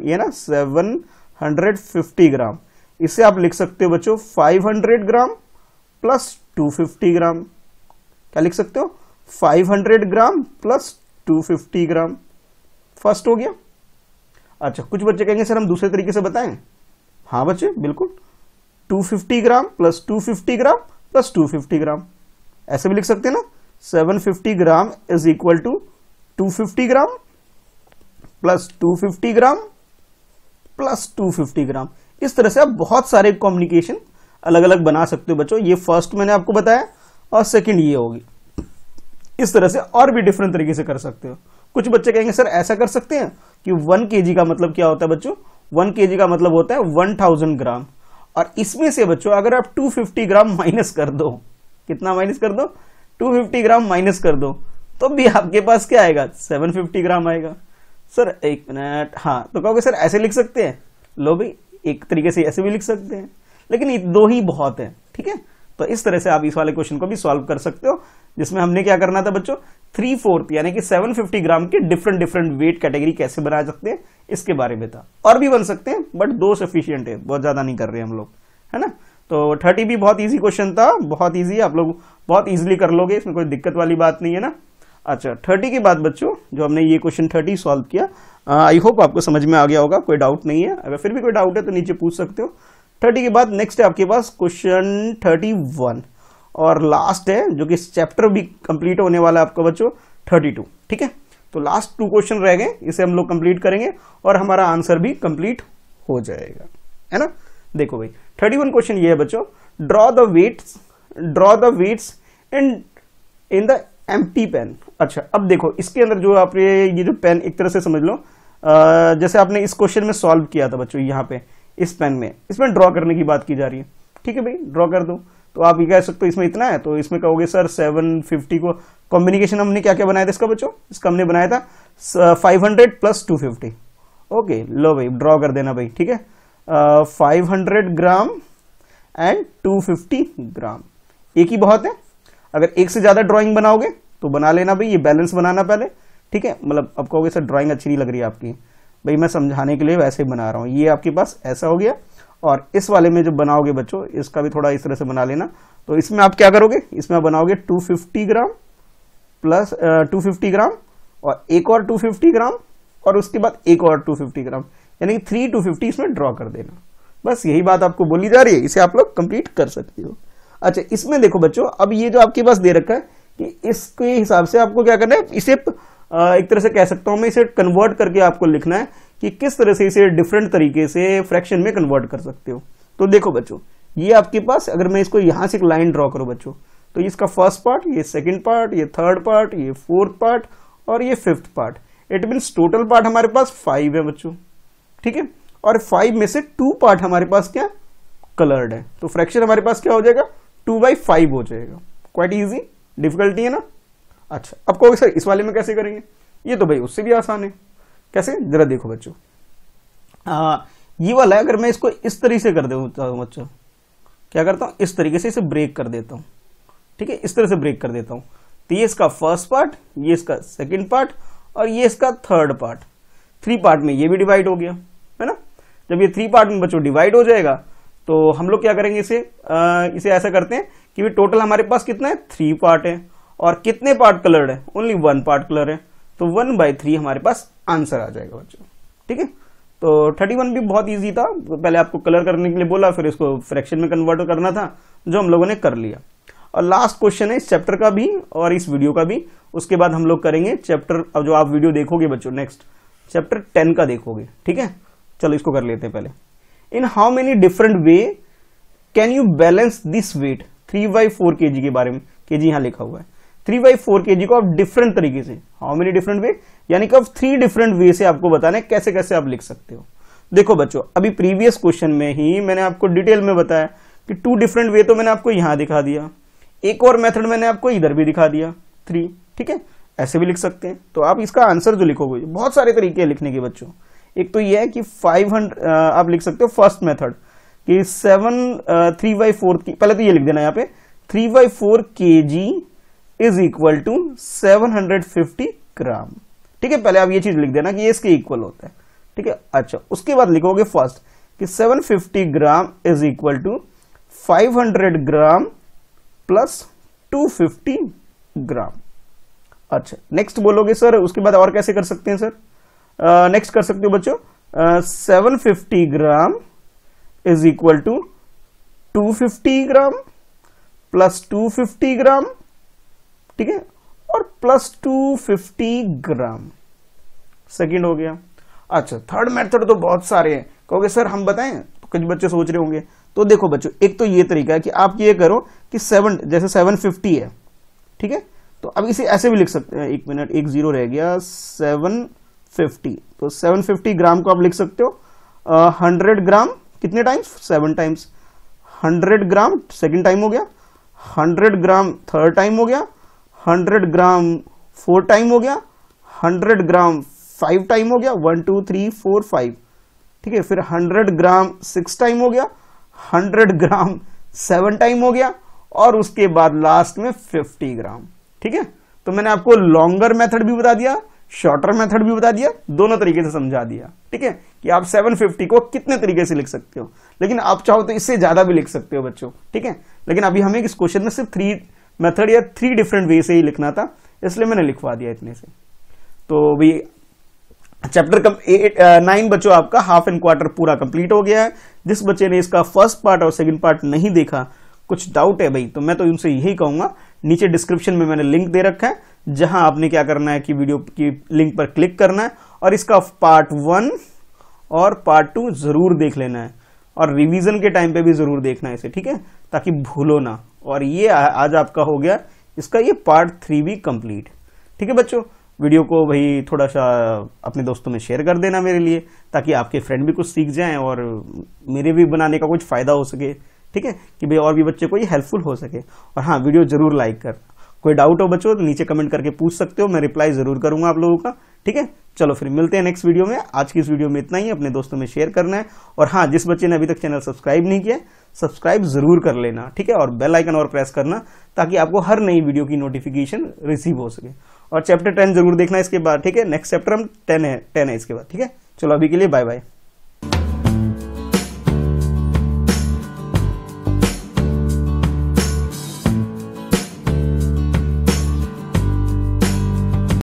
ये ना 750 ग्राम, इसे आप लिख सकते हो बच्चों 500 ग्राम प्लस 250 ग्राम। क्या लिख सकते हो, 500 ग्राम प्लस 250 ग्राम। फर्स्ट हो गया। अच्छा, कुछ बच्चे कहेंगे सर हम दूसरे तरीके से बताएं। हाँ बच्चे बिल्कुल, 250 ग्राम प्लस 250 ग्राम प्लस 250 ग्राम, ऐसे भी लिख सकते हैं ना। 750 gram is equal to 250 gram plus 250 gram plus 250 gram. इस तरह से आप बहुत सारे कॉम्युनिकेशन अलग अलग बना सकते हो बच्चों। ये फर्स्ट मैंने आपको बताया और सेकंड ये होगी। इस तरह से और भी डिफरेंट तरीके से कर सकते हो। कुछ बच्चे कहेंगे सर ऐसा कर सकते हैं कि 1 kg का मतलब क्या होता है बच्चों, 1 kg का मतलब होता है 1000 ग्राम। और इसमें से बच्चों अगर आप 250 ग्राम माइनस कर दो, कितना माइनस कर दो, 250 ग्राम माइनस कर दो, तो भी आपके पास क्या आएगा, 750 ग्राम आएगा। सर एक मिनट, हाँ तो कहोगे सर ऐसे लिख सकते हैं। लो भाई, एक तरीके से ऐसे भी लिख सकते हैं, लेकिन ये दो ही बहुत है, ठीक है। तो इस तरह से आप इस वाले क्वेश्चन को भी सॉल्व कर सकते हो, जिसमें हमने क्या करना था बच्चों, 3/4 यानी कि 750 ग्राम के डिफरेंट वेट कैटेगरी कैसे बना सकते हैं इसके बारे में था। और भी बन सकते हैं बट 2 सफिशिएंट है, बहुत ज्यादा नहीं कर रहे हम लोग, है ना। तो 30 भी बहुत इजी क्वेश्चन था, बहुत इजी, आप लोग बहुत इजीली कर लोगे, इसमें कोई दिक्कत वाली बात नहीं है ना। अच्छा, 30 के बाद बच्चों जो हमने ये क्वेश्चन 30 सॉल्व किया, आई होप आपको समझ में आ गया होगा, कोई डाउट नहीं है। अगर फिर भी कोई डाउट है तो नीचे पूछ सकते हो। 30 के बाद नेक्स्ट है आपके पास क्वेश्चन 31 और लास्ट है, जो कि चैप्टर भी कंप्लीट होने वाला है आपका बच्चों 32, ठीक है। तो लास्ट 2 क्वेश्चन रह गए, इसे हम लोग कंप्लीट करेंगे और हमारा आंसर भी कंप्लीट हो जाएगा, है ना। देखो भाई 31 क्वेश्चन ये है बच्चों, draw the weights in the empty pan. अच्छा, अब देखो इसके अंदर जो आप ये जो पेन, एक तरह से समझ लो जैसे आपने इस क्वेश्चन में सॉल्व किया था बच्चों, यहाँ पे इस पेन में, इसमें ड्रॉ करने की बात की जा रही है, ठीक है भाई, ड्रॉ कर दो। तो आप ये कह सकते हो इसमें इतना है, तो इसमें कहोगे सर 750 को कॉम्बिनेशन हमने क्या क्या बनाया था इसका बच्चों, इसका हमने बनाया था 500 प्लस 250। ओके, लो भाई ड्रॉ कर देना भाई, ठीक है। 500 ग्राम एंड 250 ग्राम, एक ही बहुत है। अगर एक से ज्यादा ड्राइंग बनाओगे तो बना लेना भाई, ये बैलेंस बनाना पहले, ठीक है। मतलब अब कहोगे सर ड्राइंग अच्छी नहीं लग रही है आपकी, भाई मैं समझाने के लिए वैसे ही बना रहा हूँ। ये आपके पास ऐसा हो गया, और इस वाले में जब बनाओगे बच्चों, इसका भी थोड़ा इस तरह से बना लेना। तो इसमें आप क्या करोगे, इसमें आप बनाओगे 250 ग्राम प्लस 250 ग्राम और एक और 250 ग्राम और उसके बाद एक और 250 ग्राम, यानी 3 250 इसमें ड्रॉ कर देना। बस यही बात आपको बोली जा रही है, इसे आप लोग कंप्लीट कर सकते हो। अच्छा, इसमें देखो बच्चों, अब ये जो आपके पास दे रखा है कि इसके हिसाब से आपको क्या करना है, इसे एक तरह से कह सकता हूं मैं, इसे कन्वर्ट करके आपको लिखना है कि किस तरह से इसे डिफरेंट तरीके से फ्रैक्शन में कन्वर्ट कर सकते हो। तो देखो बच्चों, ये आपके पास, अगर मैं इसको यहां से एक लाइन ड्रॉ करूं बच्चों, तो इसका फर्स्ट पार्ट, ये सेकंड पार्ट, ये थर्ड पार्ट, ये फोर्थ पार्ट और ये fifth part. It means total part हमारे पास 5 है बच्चों, ठीक है। और 5 में से 2 पार्ट हमारे पास क्या कलर्ड है, तो फ्रैक्शन हमारे पास क्या हो जाएगा, 2/5 हो जाएगा। क्वाइट इजी, डिफिकल्टी है ना। अच्छा, अब कहोगे सर इस वाले में कैसे करेंगे, ये तो भाई उससे भी आसान है। कैसे, जरा देखो बच्चों, ये वाला है, अगर मैं इसको इस तरीके से कर देता हूं बच्चों, क्या करता हूं, इस तरीके से इसे ब्रेक कर देता हूं, ठीक है, इस तरह से ब्रेक कर देता हूं। तो ये इसका फर्स्ट पार्ट, ये इसका सेकंड पार्ट और ये इसका थर्ड पार्ट। 3 पार्ट में ये भी डिवाइड हो गया, है ना। जब ये 3 पार्ट में बच्चों डिवाइड हो जाएगा, तो हम लोग क्या करेंगे, इसे ऐसा करते हैं कि टोटल हमारे पास कितना है, 3 पार्ट है और कितने पार्ट कलर्ड है, ओनली 1 पार्ट कलर है, तो 1/3 हमारे पास आंसर आ जाएगा बच्चों, ठीक है। तो 31 भी बहुत इजी था, पहले आपको कलर करने के लिए बोला, फिर इसको फ्रैक्शन में कन्वर्ट करना था, जो हम लोगों ने कर लिया। और लास्ट क्वेश्चन है इस चैप्टर का भी और इस वीडियो का भी, उसके बाद हम लोग करेंगे चैप्टर, अब जो आप वीडियो देखोगे बच्चों नेक्स्ट चैप्टर 10 का देखोगे, ठीक है। चलो इसको कर लेते हैं पहले। In how many different way can you balance this weight 3/4 kg के बारे में, kg यहां लिखा हुआ है, 3/4 kg को आप डिफरेंट तरीके से, हाउ मेनी डिफरेंट वे, यानी कि अब 3 डिफरेंट वे से आपको बताना है कैसे कैसे आप लिख सकते हो। देखो बच्चों, अभी प्रीवियस क्वेश्चन में ही मैंने आपको डिटेल में बताया कि 2 डिफरेंट वे तो मैंने आपको यहां दिखा दिया, एक और मेथड मैंने आपको इधर भी दिखा दिया 3, ठीक है, ऐसे भी लिख सकते हैं। तो आप इसका आंसर जो लिखोगे, बहुत सारे तरीके हैं लिखने के बच्चों। एक तो ये है कि 500 आप लिख सकते हो फर्स्ट मेथड कि 3/4 की, पहले तो ये लिख देना यहाँ पे 3/4 kg इज इक्वल टू 750 ग्राम, ठीक है। पहले आप ये चीज लिख देना कि ये इसके इक्वल होता है, ठीक है। अच्छा, उसके बाद लिखोगे फर्स्ट कि 750 gram is equal to 500 gram plus 250 gram. अच्छा, नेक्स्ट बोलोगे सर उसके बाद और कैसे कर सकते हैं सर? नेक्स्ट कर सकते हो बच्चों 750 gram is equal to 250 gram plus 250 gram, ठीक है, और प्लस 250 ग्राम। सेकंड हो गया। अच्छा, थर्ड मेथड तो बहुत सारे हैं, कहोगे सर हम बताएं, तो कुछ बच्चे सोच रहे होंगे। तो देखो बच्चों, एक तो ये तरीका है कि आप ये करो कि 7 जैसे 750 है, ठीक है, तो अब इसे ऐसे भी लिख सकते हैं, 1 मिनट 1 0 रह गया, 750, तो 750 ग्राम को आप लिख सकते हो 100 ग्राम कितने times? 7 times. 100 gram second time हो गया, 100 ग्राम थर्ड टाइम हो गया, 100 ग्राम 4 टाइम हो गया, 100 ग्राम 5 टाइम हो गया, 1 2 3 4 5, ठीक है। फिर 100 ग्राम 6 टाइम हो गया, 100 ग्राम 7 टाइम हो गया, और उसके बाद लास्ट में 50 ग्राम, ठीक है। तो मैंने आपको लॉन्गर मेथड भी बता दिया, शॉर्टर मेथड भी बता दिया, दोनों तरीके से समझा दिया, ठीक है, कि आप 750 को कितने तरीके से लिख सकते हो। लेकिन आप चाहो तो इससे ज्यादा भी लिख सकते हो बच्चों, ठीक है। लेकिन अभी हमें इस क्वेश्चन में सिर्फ 3 मेथड या 3 डिफरेंट वे से ही लिखना था, इसलिए मैंने लिखवा दिया इतने से। तो भी चैप्टर 9 बच्चों आपका हाफ एंड क्वार्टर पूरा कंप्लीट हो गया है। जिस बच्चे ने इसका फर्स्ट पार्ट और सेकंड पार्ट नहीं देखा, कुछ डाउट है भाई, तो मैं तो उनसे यही कहूंगा, नीचे डिस्क्रिप्शन में मैंने लिंक दे रखा है, जहां आपने क्या करना है कि वीडियो की लिंक पर क्लिक करना है और इसका पार्ट 1 और पार्ट 2 जरूर देख लेना है, और रिवीजन के टाइम पे भी जरूर देखना है इसे, ठीक है, ताकि भूलो ना। और ये आज आपका हो गया इसका ये पार्ट 3 भी कंप्लीट, ठीक है बच्चों। वीडियो को भाई थोड़ा सा अपने दोस्तों में शेयर कर देना मेरे लिए, ताकि आपके फ्रेंड भी कुछ सीख जाएं और मेरे भी बनाने का कुछ फायदा हो सके, ठीक है, कि भाई और भी बच्चे को ये हेल्पफुल हो सके। और हाँ, वीडियो जरूर लाइक कर। कोई डाउट हो बच्चों तो नीचे कमेंट करके पूछ सकते हो, मैं रिप्लाई जरूर करूंगा आप लोगों का, ठीक है। चलो फिर मिलते हैं नेक्स्ट वीडियो में। आज की इस वीडियो में इतना ही, अपने दोस्तों में शेयर करना है। और हाँ, जिस बच्चे ने अभी तक चैनल सब्सक्राइब नहीं किया, सब्सक्राइब जरूर कर लेना, ठीक है, और बेल आइकन और प्रेस करना, ताकि आपको हर नई वीडियो की नोटिफिकेशन रिसीव हो सके। और चैप्टर 10 जरूर देखना इसके बाद, ठीक है। नेक्स्ट चैप्टर हम 10 है इसके बाद, ठीक है। चलो अभी के लिए बाय बाय।